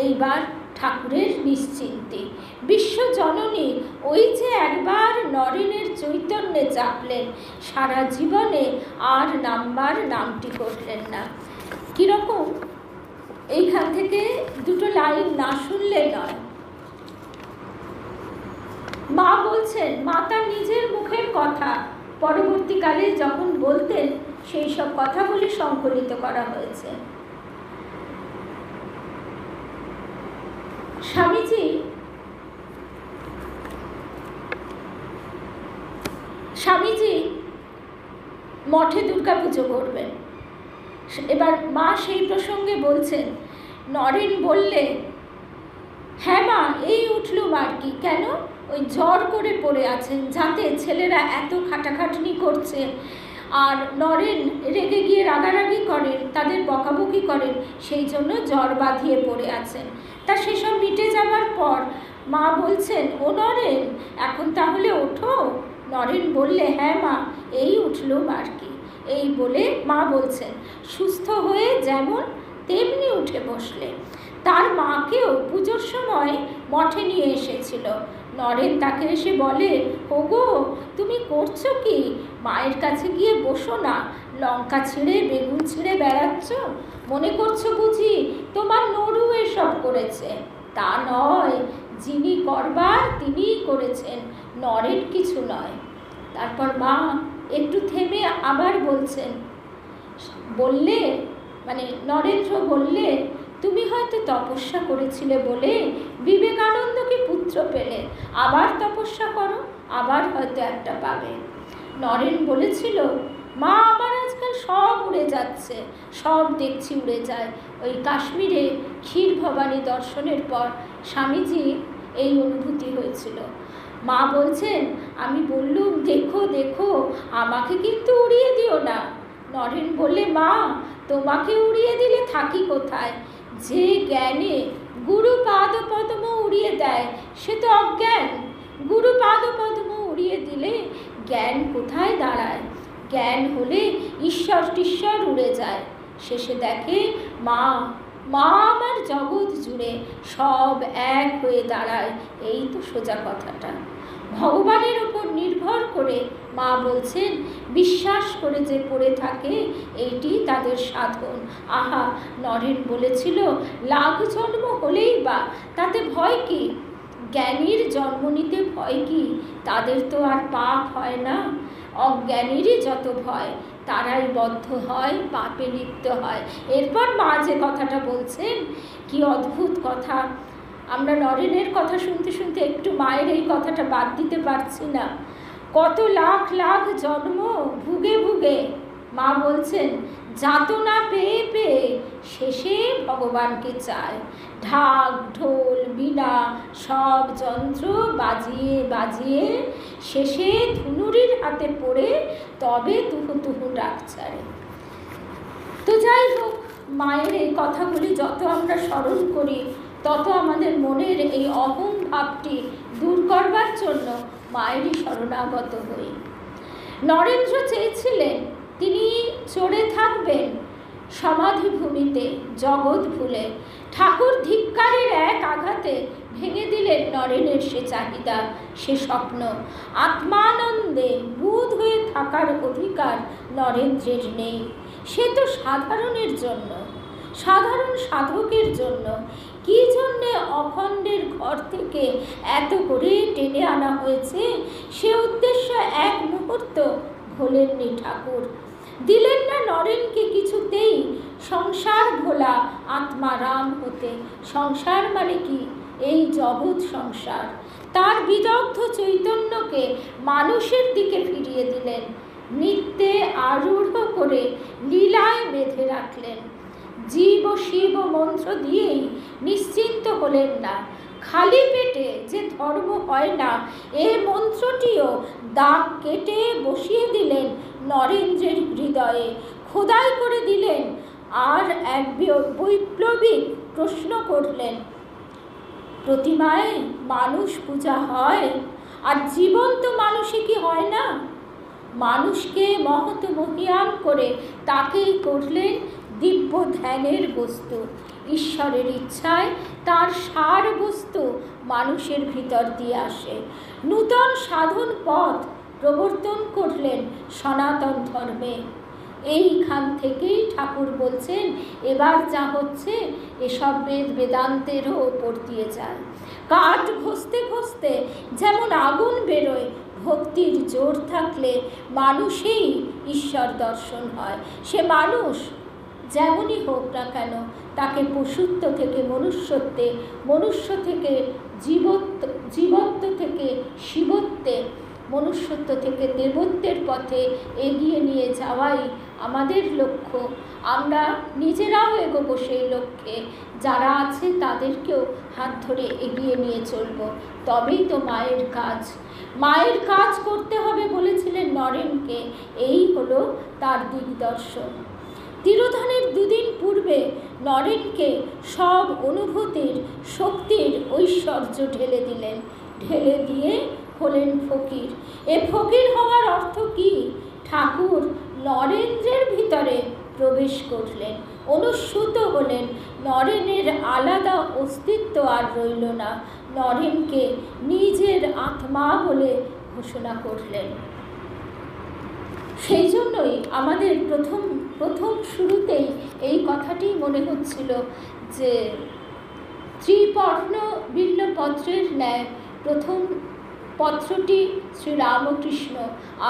এইবার ঠাকুরের নিশ্চিন্তি। বিশ্বজননী ওই যে একবার নরেনের চৈতন্যে চাপলেন, সারা জীবনে আর নামবার নামটি করলেন না। কীরকম? এইখান থেকে দুটো লাইন না শুনলে নয়। মা বলছেন, মা তার নিজের মুখের কথা পরবর্তীকালে যখন বলতেন সেই সব কথাগুলি সংকলিত করা হয়েছে। স্বামীজি মঠে দুর্গাপুজো করবেন। এবার মা সেই প্রসঙ্গে বলছেন, নরেন বললে, হ্যাঁ মা, এই উঠলুম আর কি। কেন? ওই জ্বর করে পড়ে আছেন, যাতে ছেলেরা এত খাটাখাটনি করছে, আর নরেন রেগে গিয়ে রাগারাগি করেন, তাদের বকাবকি করেন, সেই জন্য জ্বর বাঁধিয়ে পড়ে আছেন। তা সেসব মিটে যাওয়ার পর মা বলছেন, ও নরেন, এখন তাহলে ওঠো। নরেন বললে, হ্যাঁ মা, এই উঠলুম আর কি। এই বলে মা বলছেন, সুস্থ হয়ে যেমন তেমনি উঠে বসলে। তার মাকেও পুজোর সময় মঠে নিয়ে এসেছিল। নরেন তাকে এসে বলে, ওগো, তুমি করছো কি? মায়ের কাছে গিয়ে বসো না, লঙ্কা ছিঁড়ে বেগুন ছিঁড়ে বেড়াচ্ছ, মনে করছো বুঝি তোমার নরু এসব করেছে? তা নয়, যিনি করবার তিনিই করেছেন, নরেন কিছু নয়। তারপর মা একটু থেমে আবার বললে, মানে নরেন্দ্র বললে, তুমি হয়তো তপস্যা করেছিলে বলে বিবেকানন্দকে পুত্র পেলে, আবার তপস্যা করো, আবার হয়তো একটা পাবে। নরেন বলেছিল, মা, আমার আজকাল সব উড়ে যাচ্ছে, সব দেখছি উড়ে যায়। ওই কাশ্মীরে ক্ষীর ভবানী দর্শনের পর স্বামীজি এই অনুভূতি হয়েছিল। মা বলছেন, আমি বললুম, দেখো দেখো, আমাকে কিন্তু উড়িয়ে দিও না। নরেন বললে, মা, তোমাকে উড়িয়ে দিলে থাকি কোথায়? যে জ্ঞানে গুরু পাদপদ্ম উড়িয়ে দেয় সে তো অজ্ঞান। গুরু পাদপদ্ম উড়িয়ে দিলে জ্ঞান কোথায় দাঁড়ায়? জ্ঞান হলে ঈশ্বর টিশ্বর উড়ে যায়। শেষে দেখে মা, মা আমার জগৎ জুড়ে সব এক হয়ে দাঁড়ায়। এই তো সোজা কথাটা। ভগবানের ওপর নির্ভর করে মা বলছেন, বিশ্বাস করে যে পড়ে থাকে, এইটি তাদের সাধন। আহা, নরেন বলেছিল, লাখ জন্ম হলেই বা তাতে ভয় কি? জ্ঞানীর জন্ম নিতে ভয় কি? তাদের তো আর পাপ হয় না। অজ্ঞানীরই যত ভয়, তারাই বদ্ধ হয়, পাপে লিপ্ত হয়। এরপর মা যে কথাটা বলছেন, কি অদ্ভুত কথা। আমরা নরেনের কথা শুনতে শুনতে একটু মায়ের এই কথাটা বাদ দিতে পারছি না। কত লাখ লাখ জন্ম ভুগে ভুগে, মা বলছেন, যাতনা পেয়ে পেয়ে শেষে ভগবানকে চায়। ঢাক ঢোল বীণা সব যন্ত্র বাজিয়ে বাজিয়ে শেষে ধুনুরির হাতে পড়ে তবে তুহু তুহু ডাক ছাড়ে। তো যাই হোক, মায়ের এই কথাগুলি যত আমরা স্মরণ করি, তত আমাদের মনের এই অহং ভাবটি দূর করবার জন্য মায়েরই শরণাগত হই। নরেন্দ্র চেয়েছিলেন তিনি চড়ে থাকবেন সমাধিভূমিতে জগৎ ভুলে। ঠাকুর ধিক্কারের এক আঘাতে ভেঙে দিলেন নরেনের সে চাহিদা, সে স্বপ্ন। আত্মানন্দে বুধ হয়ে থাকার অধিকার নরেন্দ্রের নেই। সে তো সাধারণের জন্য, সাধারণ সাধকের জন্য। কি জন্যে অখণ্ডের ঘর থেকে এত করে টেনে আনা হয়েছে, সে উদ্দেশ্য এক মুহূর্ত ভোলেননি ঠাকুর। দিলেন না নরেনকে কিছুতেই সংসার ভোলা আত্মারাম হতে। সংসার মানে কি? এই জগৎ সংসার। তার বিদগ্ধ চৈতন্যকে মানুষের দিকে ফিরিয়ে দিলেন, নিত্যে আরূঢ় করে লীলায় বেঁধে রাখলেন। জীব ও শিব মন্ত্র দিয়েই নিশ্চিন্ত হলেন না। খালি পেটে যে ধর্ম হয় না, এ মন্ত্রটিও দাগ কেটে বসিয়ে দিলেন নরেন্দ্রের হৃদয়ে, খোদাই করে দিলেন। আর এক বৈপ্লবিক প্রশ্ন করলেন, প্রতিমায় মানুষ পূজা হয়, আর জীবন্ত মানুষে কি হয় না? মানুষকে মহৎ মহিয়ান করে তাকেই করলেন দিব্য ধ্যানের বস্তু। ঈশ্বরের ইচ্ছায় তার সার বস্তু মানুষের ভিতর দিয়ে আসে। নূতন সাধন পথ প্রবর্তন করলেন সনাতন ধর্মে। এইখান থেকেই ঠাকুর বলছেন এবার যা হচ্ছে এসব বেদান্তেরও ওপর দিয়ে যায়। কাঠ ঘষতে ঘষতে যেমন আগুন বেরোয়, ভক্তির জোর থাকলে মানুষেই ঈশ্বর দর্শন হয়। সে মানুষ যেমনই হোক না কেন, তাকে পশুত্ব থেকে মনুষ্যত্বে, মনুষ্য থেকে জীবত্ব থেকে শিবত্বে, মনুষ্যত্ব থেকে দেবত্বের পথে এগিয়ে নিয়ে যাওয়াই আমাদের লক্ষ্য। আমরা নিজেরাও এগোবো সেই লক্ষ্যে, যারা আছে তাদেরকেও হাত ধরে এগিয়ে নিয়ে চলব। তবেই তো মায়ের কাজ। মায়ের কাজ করতে হবে বলেছিলেন নরেনকে, এই হলো তার দিগদর্শন। তিরোধানের দুদিন পূর্বে নরেনকে সব অনুভূতির, শক্তির ঐশ্বর্য ঢেলে দিলেন। ঢেলে দিয়ে হলেন ফকির। এ ফকির হওয়ার অর্থ কি? ঠাকুর নরেন্দ্রের ভিতরে প্রবেশ করলেন, অনুস্যূত হলেন। নরেনের আলাদা অস্তিত্ব আর রইল না, নরেনকে নিজের আত্মা বলে ঘোষণা করলেন। সেই জন্যই আমাদের প্রথম শুরুতেই এই কথাটি মনে হচ্ছিল যে ত্রিপর্ণ বিল্লপত্রের ন্যায় প্রথম পত্রটি শ্রীরামকৃষ্ণ,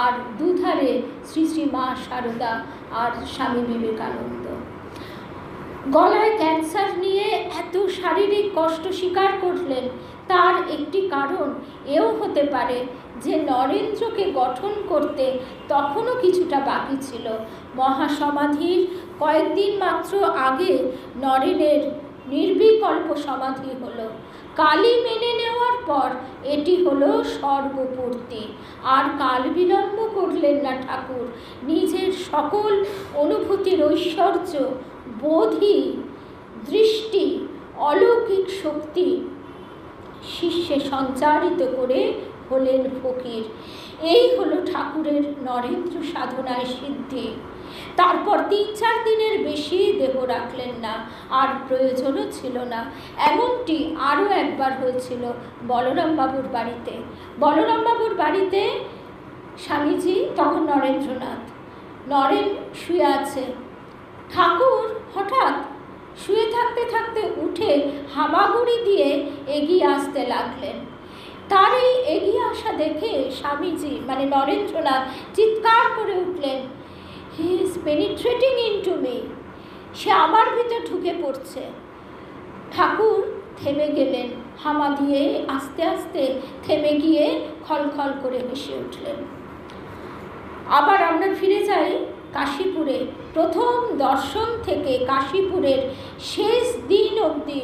আর দুধারে শ্রী শ্রী মা শারদা আর স্বামী বিবেকানন্দ। গলায় ক্যান্সার নিয়ে এত শারীরিক কষ্ট স্বীকার করলেন, তার একটি কারণ এও হতে পারে যে নরেন্দ্রকে গঠন করতে তখনও কিছুটা বাকি ছিল। মহাসমাধির কয়েকদিন মাত্র আগে নরেনের নির্বিকল্প সমাধি হলো। কালী মেনে নেওয়ার পর এটি হলো সর্বপূর্তি। আর কাল বিলম্ব করলেন না ঠাকুর। নিজের সকল অনুভূতির ঐশ্বর্য, বোধি, দৃষ্টি, অলৌকিক শক্তি শিষ্যে সঞ্চারিত করে হলেন ফকির। এই হলো ঠাকুরের নরেন্দ্র সাধনায় সিদ্ধি। তারপর ৩-৪ দিনের বেশি দেহ রাখলেন না, আর প্রয়োজনও ছিল না। এমনটি আরও একবার হয়েছিল বলরামবাবুর বাড়িতে। বলরামবাবুর বাড়িতে স্বামীজি তখন নরেন্দ্রনাথ, নরেন শুয়ে আছে। ঠাকুর হঠাৎ শুয়ে থাকতে থাকতে উঠে হামাগুড়ি দিয়ে এগিয়ে আসতে লাগলেন। তার এই এগিয়ে আসা দেখে স্বামীজি মানে নরেন্দ্রনাথ চিৎকার করে উঠলেন, he is penetrating into me, সে আমার ভিতর ঢুকে পড়ছে। ঠাকুর থেমে গেলেন, হামা দিয়ে আস্তে আস্তে থেমে গিয়ে খলখল করে হেসে উঠলেন। আবার আমরা ফিরে যাই কাশীপুরে। প্রথম দর্শন থেকে কাশীপুরের শেষ দিন অবধি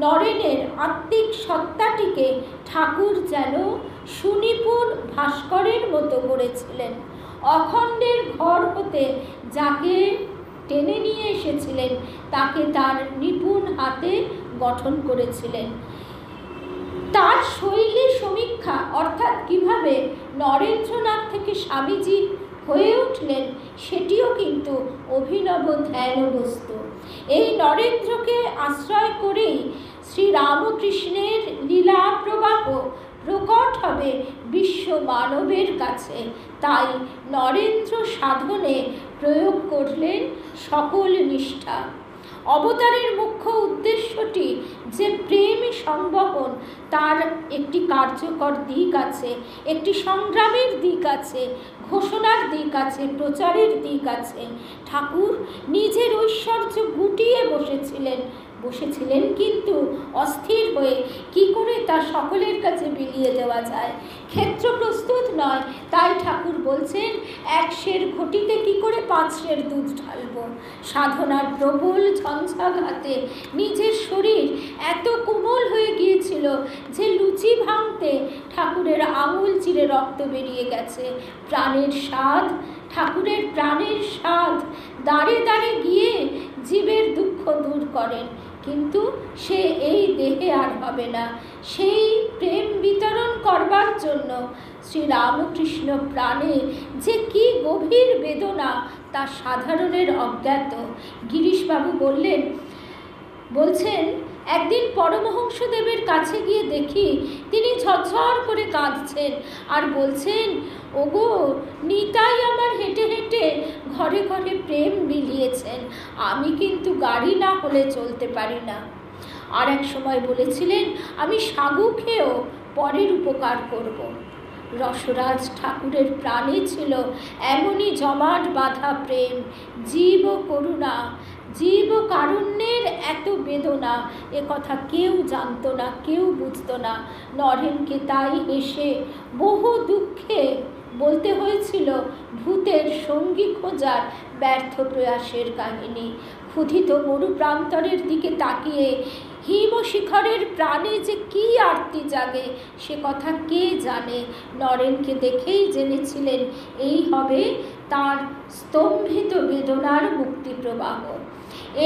নরেনের আত্মিক সত্তাটিকে ঠাকুর যেন সুনিপুণ ভাস্করের মতো গড়েছিলেন। অখণ্ডের ঘর হতে যাকে টেনে নিয়ে এসেছিলেন তাকে তার নিপুণ হাতে গঠন করেছিলেন। তার শৈলী সমীক্ষা, অর্থাৎ কিভাবে নরেন্দ্রনাথ থেকে স্বামীজি হয়ে উঠলেন, সেটিও কিন্তু অভিনব ধ্যান বস্তু। এই নরেন্দ্রকে আশ্রয় করেই শ্রীরামকৃষ্ণের লীলা প্রবাহ প্রকট হবে বিশ্ব মানবের কাছে। তাই নরেন্দ্র সাধনে প্রয়োগ করলেন সকল নিষ্ঠা। অবতারের মুখ্য উদ্দেশ্যটি যে প্রেম সংবহন, তার একটি কার্যকর দিক আছে, একটি সংগ্রামের দিক আছে, ঘোষণার দিক আছে, প্রচারের দিক আছে। ঠাকুর নিজের ঐশ্বর্য গুটিয়ে বসেছিলেন কিন্তু অস্থির হয়ে কি করে তা সকলের কাছে বিলিয়ে দেওয়া যায়। ক্ষেত্র প্রস্তুত নয়, তাই ঠাকুর বলছেন 1 সের ঘটিতে কি করে 5 সের দুধ ঢালবো। সাধনার প্রবল ঝঞ্ঝাঘাতে নিজের শরীর এত কোমল হয়ে গিয়েছিল যে লুচি ভাঙতে ঠাকুরের আঙুল চিরে রক্ত বেরিয়ে গেছে। প্রাণের স্বাদ, ঠাকুরের প্রাণের স্বাদ দাঁড়ে দাঁড়ে গিয়ে জীবের দুঃখ দূর করেন, কিন্তু সে এই দেহে আর হবে না। সেই প্রেম বিতরণ করবার জন্য শ্রীরামকৃষ্ণ প্রাণে যে কি গভীর বেদনা তা সাধারণের অজ্ঞাত। গিরিশবাবু বলছেন একদিন পরমহংসদেবের কাছে গিয়ে দেখি তিনি ঝরঝর করে কাঁদছেন আর বলছেন, ওগো নিতাই আমার হেঁটে হেঁটে ঘরে ঘরে প্রেম বিলিয়েছেন, আমি কিন্তু গাড়ি না হলে চলতে পারি না। আর এক সময় বলেছিলেন, আমি সাগু খেয়েও পরের উপকার করব। রসরাজ ঠাকুরের প্রাণে ছিল এমনই জমাট বাঁধা প্রেম, জীব করুণা, জীব কারুণ্যের এত বেদনা, এ কথা কেউ জানতো না, কেউ বুঝতো না। নরেনকে তাই হেসে বহু দুঃখে বলতে হয়েছিল ভূতের সঙ্গী খোঁজার ব্যর্থ প্রয়াসের কাহিনী। ক্ষুধিত মরুপ্রান্তরের দিকে তাকিয়ে হিমশিখরের প্রাণে যে কি আরতি জাগে সে কথা কে জানে। নরেনকে দেখেই জেনেছিলেন এই হবে তার স্তম্ভিত বেদনার মুক্তি প্রবাহ,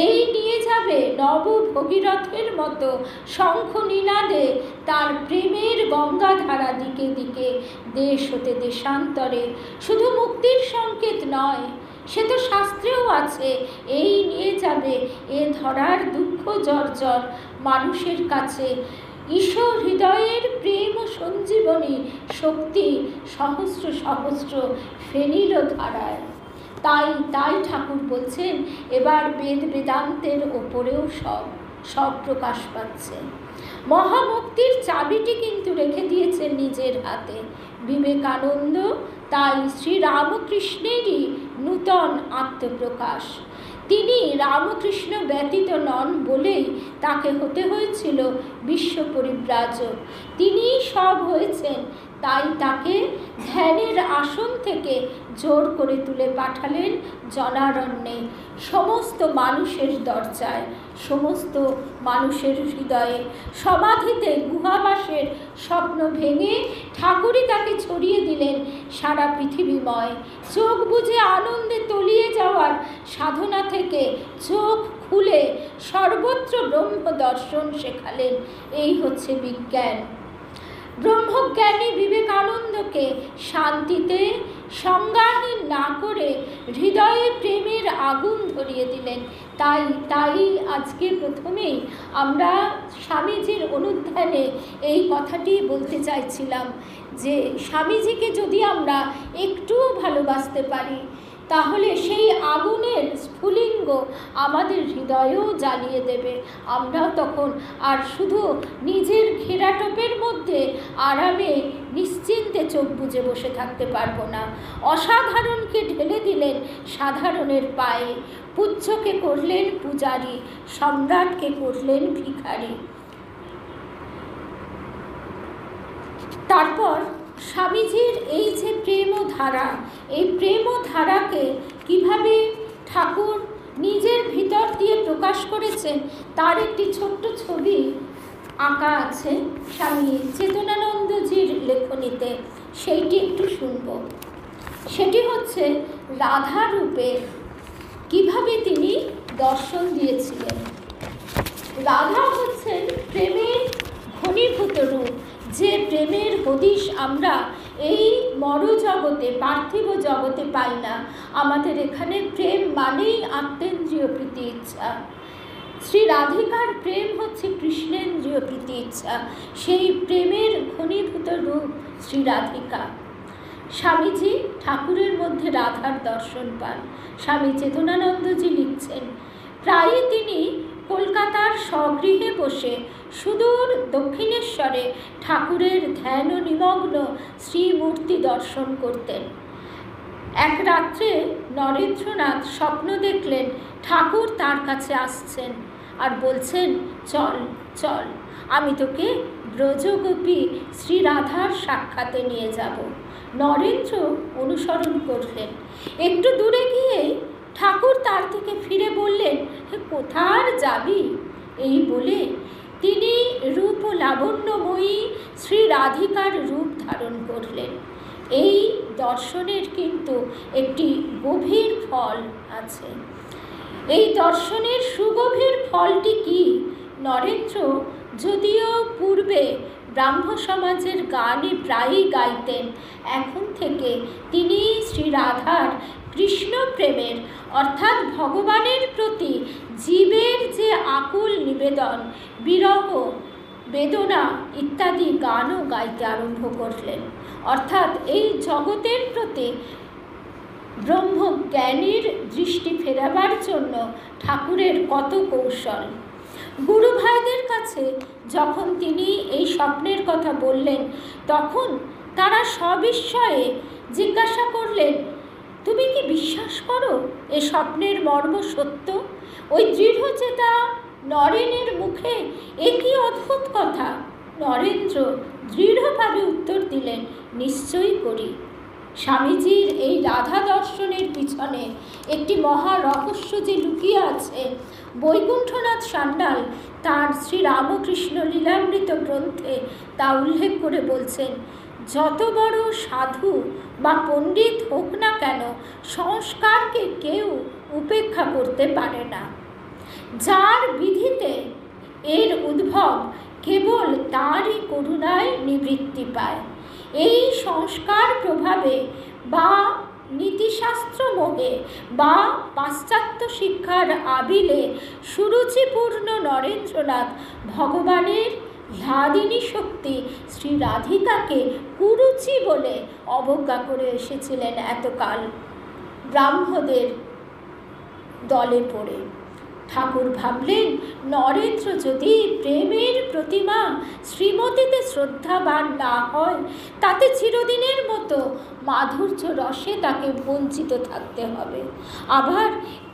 এই নিয়ে যাবে নব ভগীরথের মতো শঙ্খ নিনাদে তার প্রেমের গঙ্গাধারা দিকে দিকে, দেশ হতে দেশান্তরে। শুধু মুক্তির সংকেত নয়, সে তো শাস্ত্রেও আছে, এই নিয়ে যাবে এ ধরার দুঃখ জর্জর মানুষের কাছে ঈশ্বর হৃদয়ের প্রেম ও সঞ্জীবনী শক্তি সহস্র সহস্র ফেনিল ধারায়। তাই ঠাকুর বলছেন, এবার বেদ বেদান্তের ওপরেও সব প্রকাশ পাচ্ছে। মহামুক্তির চাবিটি কিন্তু রেখে দিয়েছেন নিজের হাতে বিবেকানন্দ, তাই শ্রীরামকৃষ্ণেরই নূতন আত্মপ্রকাশ। তিনি রামকৃষ্ণ ব্যতীত নন বলেই তাকে হতে হয়েছিল বিশ্ব পরিব্রাজক। তিনিই সব হয়েছেন, তাই তাকে ধ্যানের আসন থেকে জোর করে তুলে পাঠালেন জনারণ্যে, সমস্ত মানুষের দরজায়, সমস্ত মানুষের হৃদয়ে। সমাধিতে গুহাবাসের স্বপ্ন ভেঙে ঠাকুরই তাকে ছড়িয়ে দিলেন সারা পৃথিবীময়। চোখ বুজে আনন্দে তলিয়ে যাওয়ার সাধনা থেকে চোখ খুলে সর্বত্র ব্রহ্ম দর্শন শেখালেন। এই হচ্ছে বিজ্ঞান। ব্রহ্মজ্ঞানী বিবেকানন্দকে শান্তিতে সংজ্ঞাহীন না করে হৃদয়ে প্রেমের আগুন ধরিয়ে দিলেন। তাই আজকে প্রথমেই আমরা স্বামীজির অনুধ্যানে এই কথাটি বলতে চাইছিলাম যে স্বামীজিকে যদি আমরা একটুও ভালোবাসতে পারি তাহলে সেই আগুনের স্ফুলিঙ্গ আমাদের হৃদয়েও জ্বালিয়ে দেবে। আমরাও তখন আর শুধু নিজের ঘেরাটোপের মধ্যে আরামে নিশ্চিন্তে চোখ বুজে বসে থাকতে পারবো না। অসাধারণকে ঢেলে দিলেন সাধারণের পায়ে, পূজ্যকে করলেন পূজারী, সম্রাটকে করলেন ভিখারি। তারপর স্বামীজির এই যে প্রেমধারা, এই প্রেমধারাকে কিভাবে ঠাকুর নিজের ভিতর দিয়ে প্রকাশ করেছেন তার একটি ছোট্ট ছবি আঁকা আছে স্বামী চেতনানন্দজির লেখনীতে, সেইটি একটু শুনব। সেটি হচ্ছে রাধা রূপে কিভাবে তিনি দর্শন দিয়েছিলেন। রাধা হচ্ছেন প্রেমের ঘনীভূত রূপ, যে প্রেমের হদিশ আমরা এই মরজগতে পার্থিব জগতে পাই না। আমাদের এখানে প্রেম মানেই আত্মেন্দ্রিয় প্রীতি ইচ্ছা। শ্রী রাধিকার প্রেম হচ্ছে কৃষ্ণেন্দ্রিয় প্রীতি ইচ্ছা, সেই প্রেমের ঘনীভূত রূপ শ্রী রাধিকা। স্বামীজি ঠাকুরের মধ্যে রাধার দর্শন পান। স্বামী চেতনানন্দজি লিখছেন, প্রায়ই তিনি কলকাতার স্বগৃহে বসে সুদূর দক্ষিণেশ্বরে ঠাকুরের ধ্যান নিমগ্ন শ্রীমূর্তি দর্শন করতেন। এক রাত্রে নরেন্দ্রনাথ স্বপ্ন দেখলেন ঠাকুর তার কাছে আসছেন আর বলছেন, চল চল, আমি তোকে ব্রজগোপী শ্রী রাধার সাক্ষাতে নিয়ে যাব। নরেন্দ্র অনুসরণ করলেন। একটু দূরে গিয়ে ঠাকুর তার থেকে ফিরে বললেন, কোথার যাবি? এই বলে তিনি রূপ ও লাবণ্যময়ী শ্রী রাধিকার রূপ ধারণ করলেন। এই দর্শনের কিন্তু একটি গভীর ফল আছে। এই দর্শনের সুগভীর ফলটি কি? নরেন্দ্র যদিও পূর্বে ব্রাহ্ম সমাজের গানই প্রায়ই গাইতেন, এখন থেকে তিনি শ্রী রাধার কৃষ্ণ প্রেমের অর্থাৎ ভগবানের প্রতি জীবের যে আকুল নিবেদন, বিরহ, বেদনা ইত্যাদি গানও গাইতে আরম্ভ করলেন। অর্থাৎ এই জগতের প্রতি ব্রহ্মজ্ঞানীর দৃষ্টি ফেরাবার জন্য ঠাকুরের কত কৌশল। গুরু ভাইদের কাছে যখন তিনি এই স্বপ্নের কথা বললেন, তখন তারা সবিস্ময়ে জিজ্ঞাসা করলেন, তুমি কি বিশ্বাস করো এ স্বপ্নের মর্ম সত্য? ওই দৃঢ়চেতা নরেনের মুখে এ কি অদ্ভুত কথা। নরেন্দ্র দৃঢ়ভাবে উত্তর দিলেন, নিশ্চয়ই করি। স্বামীজির এই রাধা দর্শনের পিছনে একটি মহা রহস্য যে লুকিয়ে আছে, বৈকুণ্ঠনাথ সান্যাল তাঁর শ্রীরামকৃষ্ণ লীলামৃত গ্রন্থে তা উল্লেখ করে বলছেন, যত বড় সাধু বা পণ্ডিত হোক না কেন, সংস্কারকে কেউ উপেক্ষা করতে পারে না। যার বিধিতে এর উদ্ভব, কেবল তাঁরই করুণায় নিবৃত্তি পায়। এই সংস্কার প্রভাবে বা নীতিশাস্ত্র মোহে বা পাশ্চাত্য শিক্ষার আবিলে সুরুচিপূর্ণ নরেন্দ্রনাথ ভগবানের হ্লাদিনী শক্তি শ্রী রাধিকাকে কুরুচি বলে অবজ্ঞা করে এসেছিলেন এতকাল ব্রাহ্মদের দলে পড়ে। ঠাকুর ভাবলেন, নরেন্দ্র যদি প্রেমের প্রতিমা শ্রীমতীতে শ্রদ্ধাবান না হয়, তাতে চিরদিনের মতো মাধুর্য রসে তাকে বঞ্চিত থাকতে হবে। আবার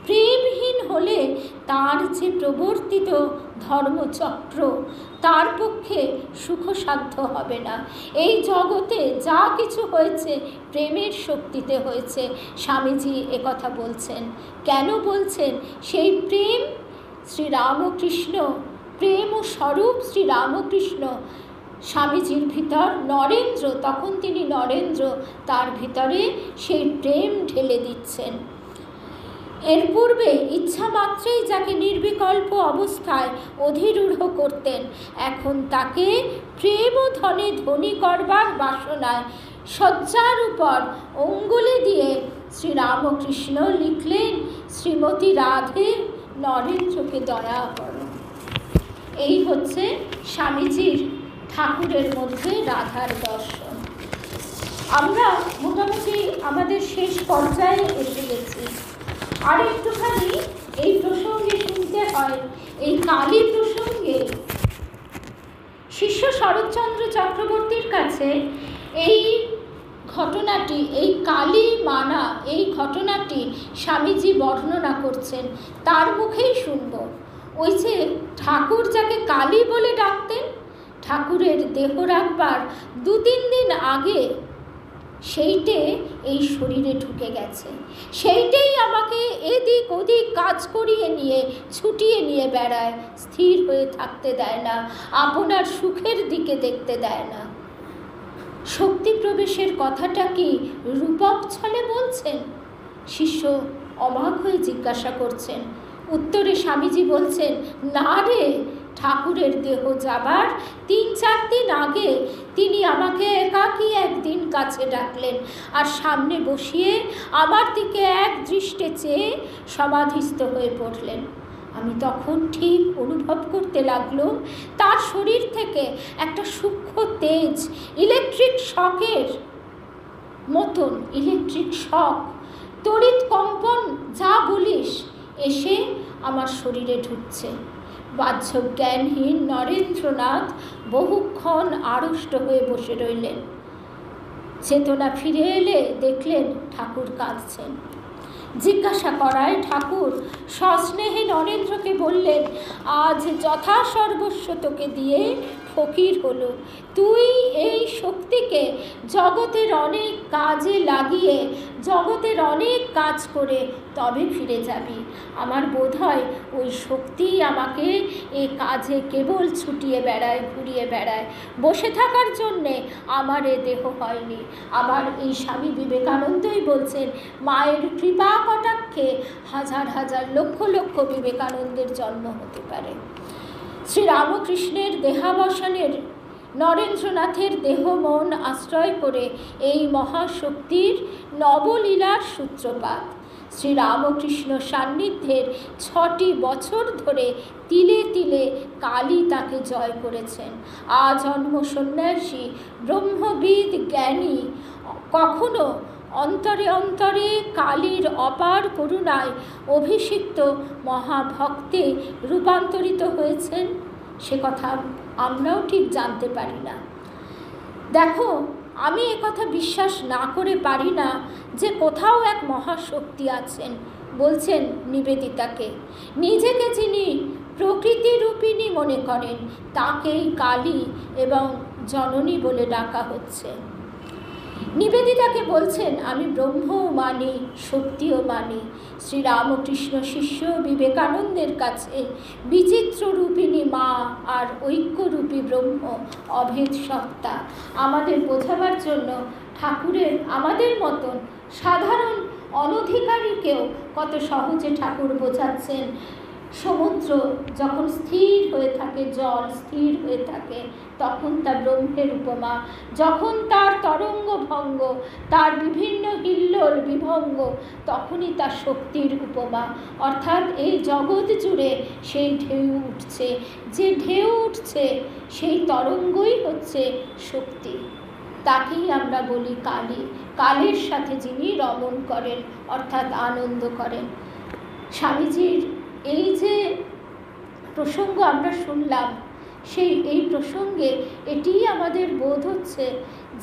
প্রেমহীন হলে তার যে প্রবর্তিত ধর্মচক্র, তার পক্ষে সুখসাধ্য হবে না। এই জগতে যা কিছু হয়েছে প্রেমের শক্তিতে হয়েছে। স্বামীজি একথা বলছেন। কেন বলছেন? সেই প্রেম শ্রীরামকৃষ্ণ, প্রেম ও স্বরূপ শ্রীরামকৃষ্ণ স্বামীজির ভিতর, নরেন্দ্র, তখন তিনি নরেন্দ্র, তার ভিতরে সেই প্রেম ঢেলে দিচ্ছেন। এর পূর্বে ইচ্ছা মাত্রেই যাকে নির্বিকল্প অবস্থায় অধিরূঢ় করতেন, এখন তাকে প্রেম ও ধনে ধনী করবার বাসনায় শয্যার উপর অঙ্গুলি দিয়ে শ্রীরামকৃষ্ণ লিখলেন, শ্রীমতী রাধে, নরেন্দ্রকে দয়া করো। এই হচ্ছে স্বামীজির ঠাকুরের মধ্যে রাধার দর্শন। আমরা মোটামুটি আমাদের শেষ পর্যায়ে এসে গেছি। আর একটুখানি এই প্রসঙ্গে শুনতে হয়, এই কালী প্রসঙ্গে শিষ্য শরৎচন্দ্র চক্রবর্তীর কাছে এই ঘটনাটি, এই কালী মানা, এই ঘটনাটি স্বামীজি বর্ণনা করছেন, তার মুখেই শুনব। ওই যে ঠাকুর যাকে কালী বলে ডাকতেন, ঠাকুরের দেহ রাখবার 2-3 দিন আগে সেইটে এই শরীরে ঢুকে গেছে। সেইটাই আমাকে এদিক ওদিক কাজ করিয়ে নিয়ে, ছুটিয়ে নিয়ে বেড়ায়, স্থির হয়ে থাকতে দেয় না, আপনার সুখের দিকে দেখতে দেয় না। শক্তি প্রবেশের কথাটা কি রূপক ছলে বলছেন? শিষ্য অবাক হয়ে জিজ্ঞাসা করছেন। উত্তরে স্বামীজি বলছেন, না রে, ঠাকুরের দেহ যাবার 3-4 দিন আগে তিনি আমাকে একাকী একদিন কাছে ডাকলেন, আর সামনে বসিয়ে আমার দিকে এক দৃষ্টে চেয়ে সমাধিস্থ হয়ে পড়লেন। আমি তখন ঠিক অনুভব করতে লাগলাম তার শরীর থেকে একটা সূক্ষ্ম তেজ, ইলেকট্রিক শকের মতন, ইলেকট্রিক শক, তড়িৎ কম্পন যা বলিস, এসে আমার শরীরে ঢুকছে। বাহ্য জ্ঞানহীন নরেন্দ্রনাথ বহুক্ষণ আড়ষ্ট হয়ে বসে রইলেন। চেতনা ফিরে এলে দেখলেন ঠাকুর কাঁদছেন। জিজ্ঞাসা করায় ঠাকুর সস্নেহে নরেন্দ্রকে বললেন, আজ যথাসর্বস্ব তোকে দিয়ে ফকির হলো। তুই এই শক্তিকে জগতের অনেক কাজে লাগিয়ে, জগতের অনেক কাজ করে তবে ফিরে যাবি। আমার বোধ হয় ওই শক্তি আমাকে এই কাজে কেবল ছুটিয়ে বেড়ায়, ঘুরিয়ে বেড়ায়। বসে থাকার জন্যে আমার এ দেহ হয়নি। আমার এই স্বামী বিবেকানন্দই বলছেন, মায়ের কৃপা কটাক্ষে হাজার হাজার লক্ষ লক্ষ বিবেকানন্দের জন্ম হতে পারে। শ্রীরামকৃষ্ণের দেহাবসানের নরেন্দ্রনাথের দেহ মন আশ্রয় করে এই মহাশক্তির নবলীলার সূত্রপাত। শ্রীরামকৃষ্ণ সান্নিধ্যের 6টি বছর ধরে তিলে তিলে কালী তাকে জয় করেছেন। আজন্ম সন্ন্যাসী ব্রহ্মবিদ জ্ঞানী কখনো অন্তরে অন্তরে কালীর অপার করুণায় অভিষিক্ত মহাভক্তে রূপান্তরিত হয়েছেন, সে কথা আমরাও ঠিক জানতে পারি না। দেখো, আমি একথা বিশ্বাস না করে পারি না যে কোথাও এক মহাশক্তি আছেন, বলছেন নিবেদিতাকে। নিজেকে যিনি প্রকৃতিরূপিণী মনে করেন তাকেই কালী এবং জননী বলে ডাকা হচ্ছে। নিবেদিতাকে বলছেন, আমি ব্রহ্মও মানি, শক্তিও মানি। শ্রীরামকৃষ্ণ শিষ্য বিবেকানন্দের কাছে বিচিত্র রূপিণী মা আর ঐক্যরূপী ব্রহ্ম অভেদ সত্তা। আমাদের বোঝাবার জন্য ঠাকুরের আমাদের মতন সাধারণ অনধিকারীকেও কত সহজে ঠাকুর বোঝাচ্ছেন। সমুদ্র যখন স্থির হয়ে থাকে, জল স্থির হয়ে থাকে, তখন তা ব্রহ্মের উপমা। যখন তার তরঙ্গ ভঙ্গ, তার বিভিন্ন হিল্লোল বিভঙ্গ, তখনই তার শক্তির উপমা। অর্থাৎ এই জগৎ জুড়ে সেই ঢেউ উঠছে, যে ঢেউ উঠছে সেই তরঙ্গই হচ্ছে শক্তি। তাকেই আমরা বলি কালী। কালের সাথে যিনি রমণ করেন, অর্থাৎ আনন্দ করেন। স্বামীজির এই যে প্রসঙ্গ আমরা শুনলাম, এই প্রসঙ্গে এটিই আমাদের বোধ হচ্ছে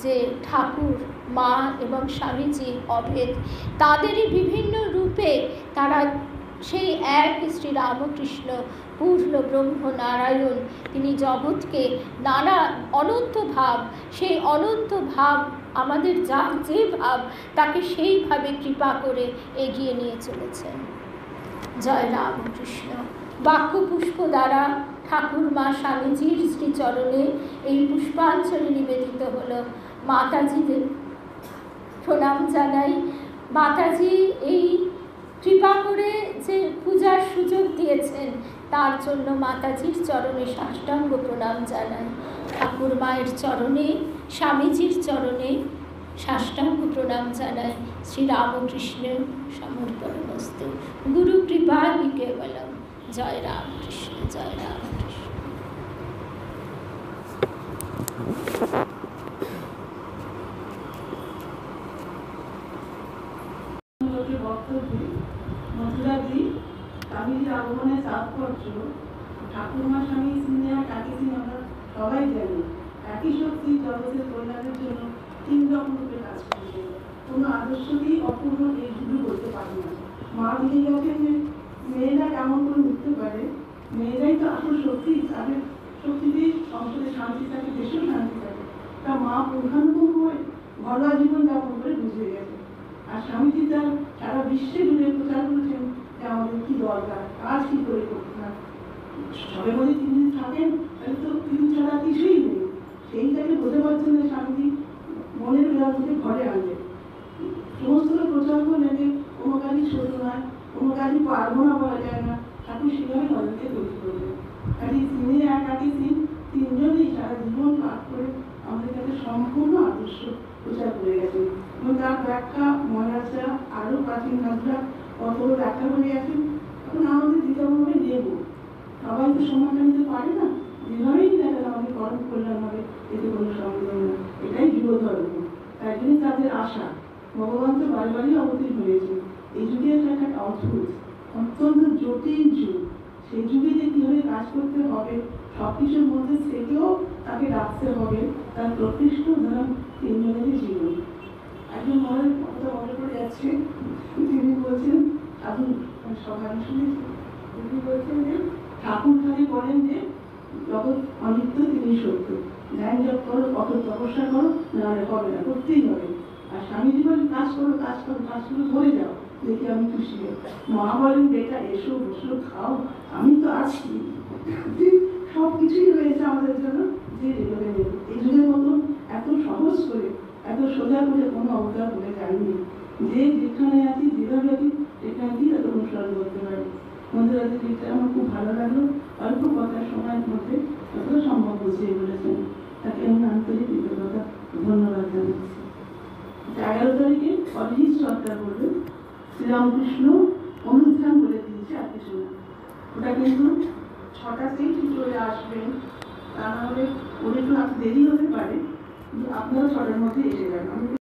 যে ঠাকুর, মা এবং স্বামীজি অভেদ। তাদেরই বিভিন্ন রূপে তারা সেই এক শ্রীরামকৃষ্ণ পূর্ণ ব্রহ্ম নারায়ণ, তিনি জগৎকে নানা অনন্ত ভাব, সেই অনন্ত ভাব আমাদের যার যে ভাব তাকে সেইভাবে কৃপা করে এগিয়ে নিয়ে চলেছেন। জয় রামকৃষ্ণ। বাক্যপুষ্প দ্বারা ঠাকুর মা স্বামীজির শ্রীচরণে এই পুষ্পাঞ্জলি নিবেদিত হলো। মাতাজিদের প্রণাম জানাই। মাতাজি এই কৃপা করে যে পূজার সুযোগ দিয়েছেন তার জন্য মাতাজির চরণে সাষ্টাঙ্গ প্রণাম জানাই। ঠাকুর মায়ের চরণে, স্বামীজির চরণে সাষ্টাঙ্গ প্রণাম জানাই। শ্রীরামকৃষ্ণের সমর্পণমস্তু। গুরু কৃপা কেবলম। জয় রামকৃষ্ণ, জয় রামকৃষ্ণ। মথুরাজি স্বামীজির আগমনের তাৎপর্য ঠাকুরমা স্বামী সিনিয়া কাকিসিন আমরা সবাই জানি। একই শক্তি জগতের কল্যাণের জন্য 3 রকম রূপে কাজ করছে। কোনো আদর্শকেই অপূর্ণ এই শুরু করতে পারে না। মা দিকে গেছেন যে মেয়েরা কেমন করে উঠতে পারে, মেয়েরাই তো আসল শক্তি। তাদের শক্তিতেই সংসারে শান্তি থাকে, দেশেও শান্তি থাকে। তা মা প্রধানতম হয়ে ঘরোয়া জীবন যাপন করে বুঝিয়ে গেছে। আর স্বামীজি তার সারা বিশ্বে জুড়ে প্রচার করেছেন যে আমাদের কি দরকার, কাজ কি করে করতে হয়। সবাই মধ্যে তিনি যদি থাকেন তাহলে তো তিনি ছাড়া কিছুই নেই। সেইটাকে বোঝা পারছেন যে স্বামীজি মনের বেলা থেকে ঘরে আনলেন। সমস্ত প্রচার করলেন যে কোনো কাজই ছোট নয়, কোনো কাজই পারবো না বলা যায় না। ঠাকুর সেভাবে আমাদেরকে তৈরি করলেন। কাজে তিনি আর কাকি তিনজনই সারা জীবন পাঠ করে আমাদের কাছে সম্পূর্ণ আদর্শ প্রচার করে গেছেন। এবং তার ব্যাখ্যা মহারাজরা আরও প্রাচীন রাজরা কত ব্যাখ্যা করে গেছেন। এখন আমাদের দ্বিধাভাবে নেব, সবাই তো সমাধান নিতে পারে না। যেভাবেই দেখা আমাদের কর্ম কল্যাণ হবে, এতে কোনো সন্দেহ না। এটাই যুব ধর্ম। তাই জন্য তাদের আশা। ভগবান তো বারবারই অবতীর্ণ হয়েছে। এই যুগে একটা অদ্ভুত, অত্যন্ত জটিল যুগ। সেই যুগে যে কীভাবে কাজ করতে হবে, সব কিছুর মধ্যে থেকেও তাকে রাখতে হবে তার প্রকৃষ্ট উদাহরণ তিনজনেরই জীবন। একজন মনের কথা মনে করে যাচ্ছে, তিনি বলছেন, ঠাকুর সবাই শুনেছি, তিনি বলছেন যে ঠাকুর খালি বলেন যে জগৎ অনিত্য, তিনি সত্য। ধ্যান জপ করো, কত তপস্যা করো, নাহলে হবে না, করতেই হবে। আর স্বামীজি বলেন কাজ করো, কাজ করো, কাজ করে মরে যাও, দেখি আমি খুশি হই। মা বলেন বেটা এসো, বসো, খাও, আমি তো আছি। সব কিছুই রয়েছে আমাদের জন্য, যে যেভাবে নেব। এই যুগের মতন এত সহজ করে, এত সোজা করে কোনো অবতার হয়ে যায়নি। যে যেখানে আছি, যেভাবে আছি, সেখানে কি এত অনুসরণ করতে পারি। মন্দিরাতে দিকটা আমার খুব ভালো লাগলো। অল্প কথার সময়ের মধ্যে যত সম্ভব বুঝিয়ে বলেছেন। তাকে আমি আন্তরিক কৃতজ্ঞতা ধন্যবাদ জানাচ্ছি। 11 তারিখে অরিজিৎ সরকার বলবেন শ্রীরামকৃষ্ণ অনুষ্ঠান বলে দিয়েছে আর কিছু না। ওটা কিন্তু 6টাতেই ঠিক চলে আসবেন, তা নাহলে ওর একটু দেরি হতে পারে, কিন্তু আপনারা 6টার মধ্যে এসে যাবেন।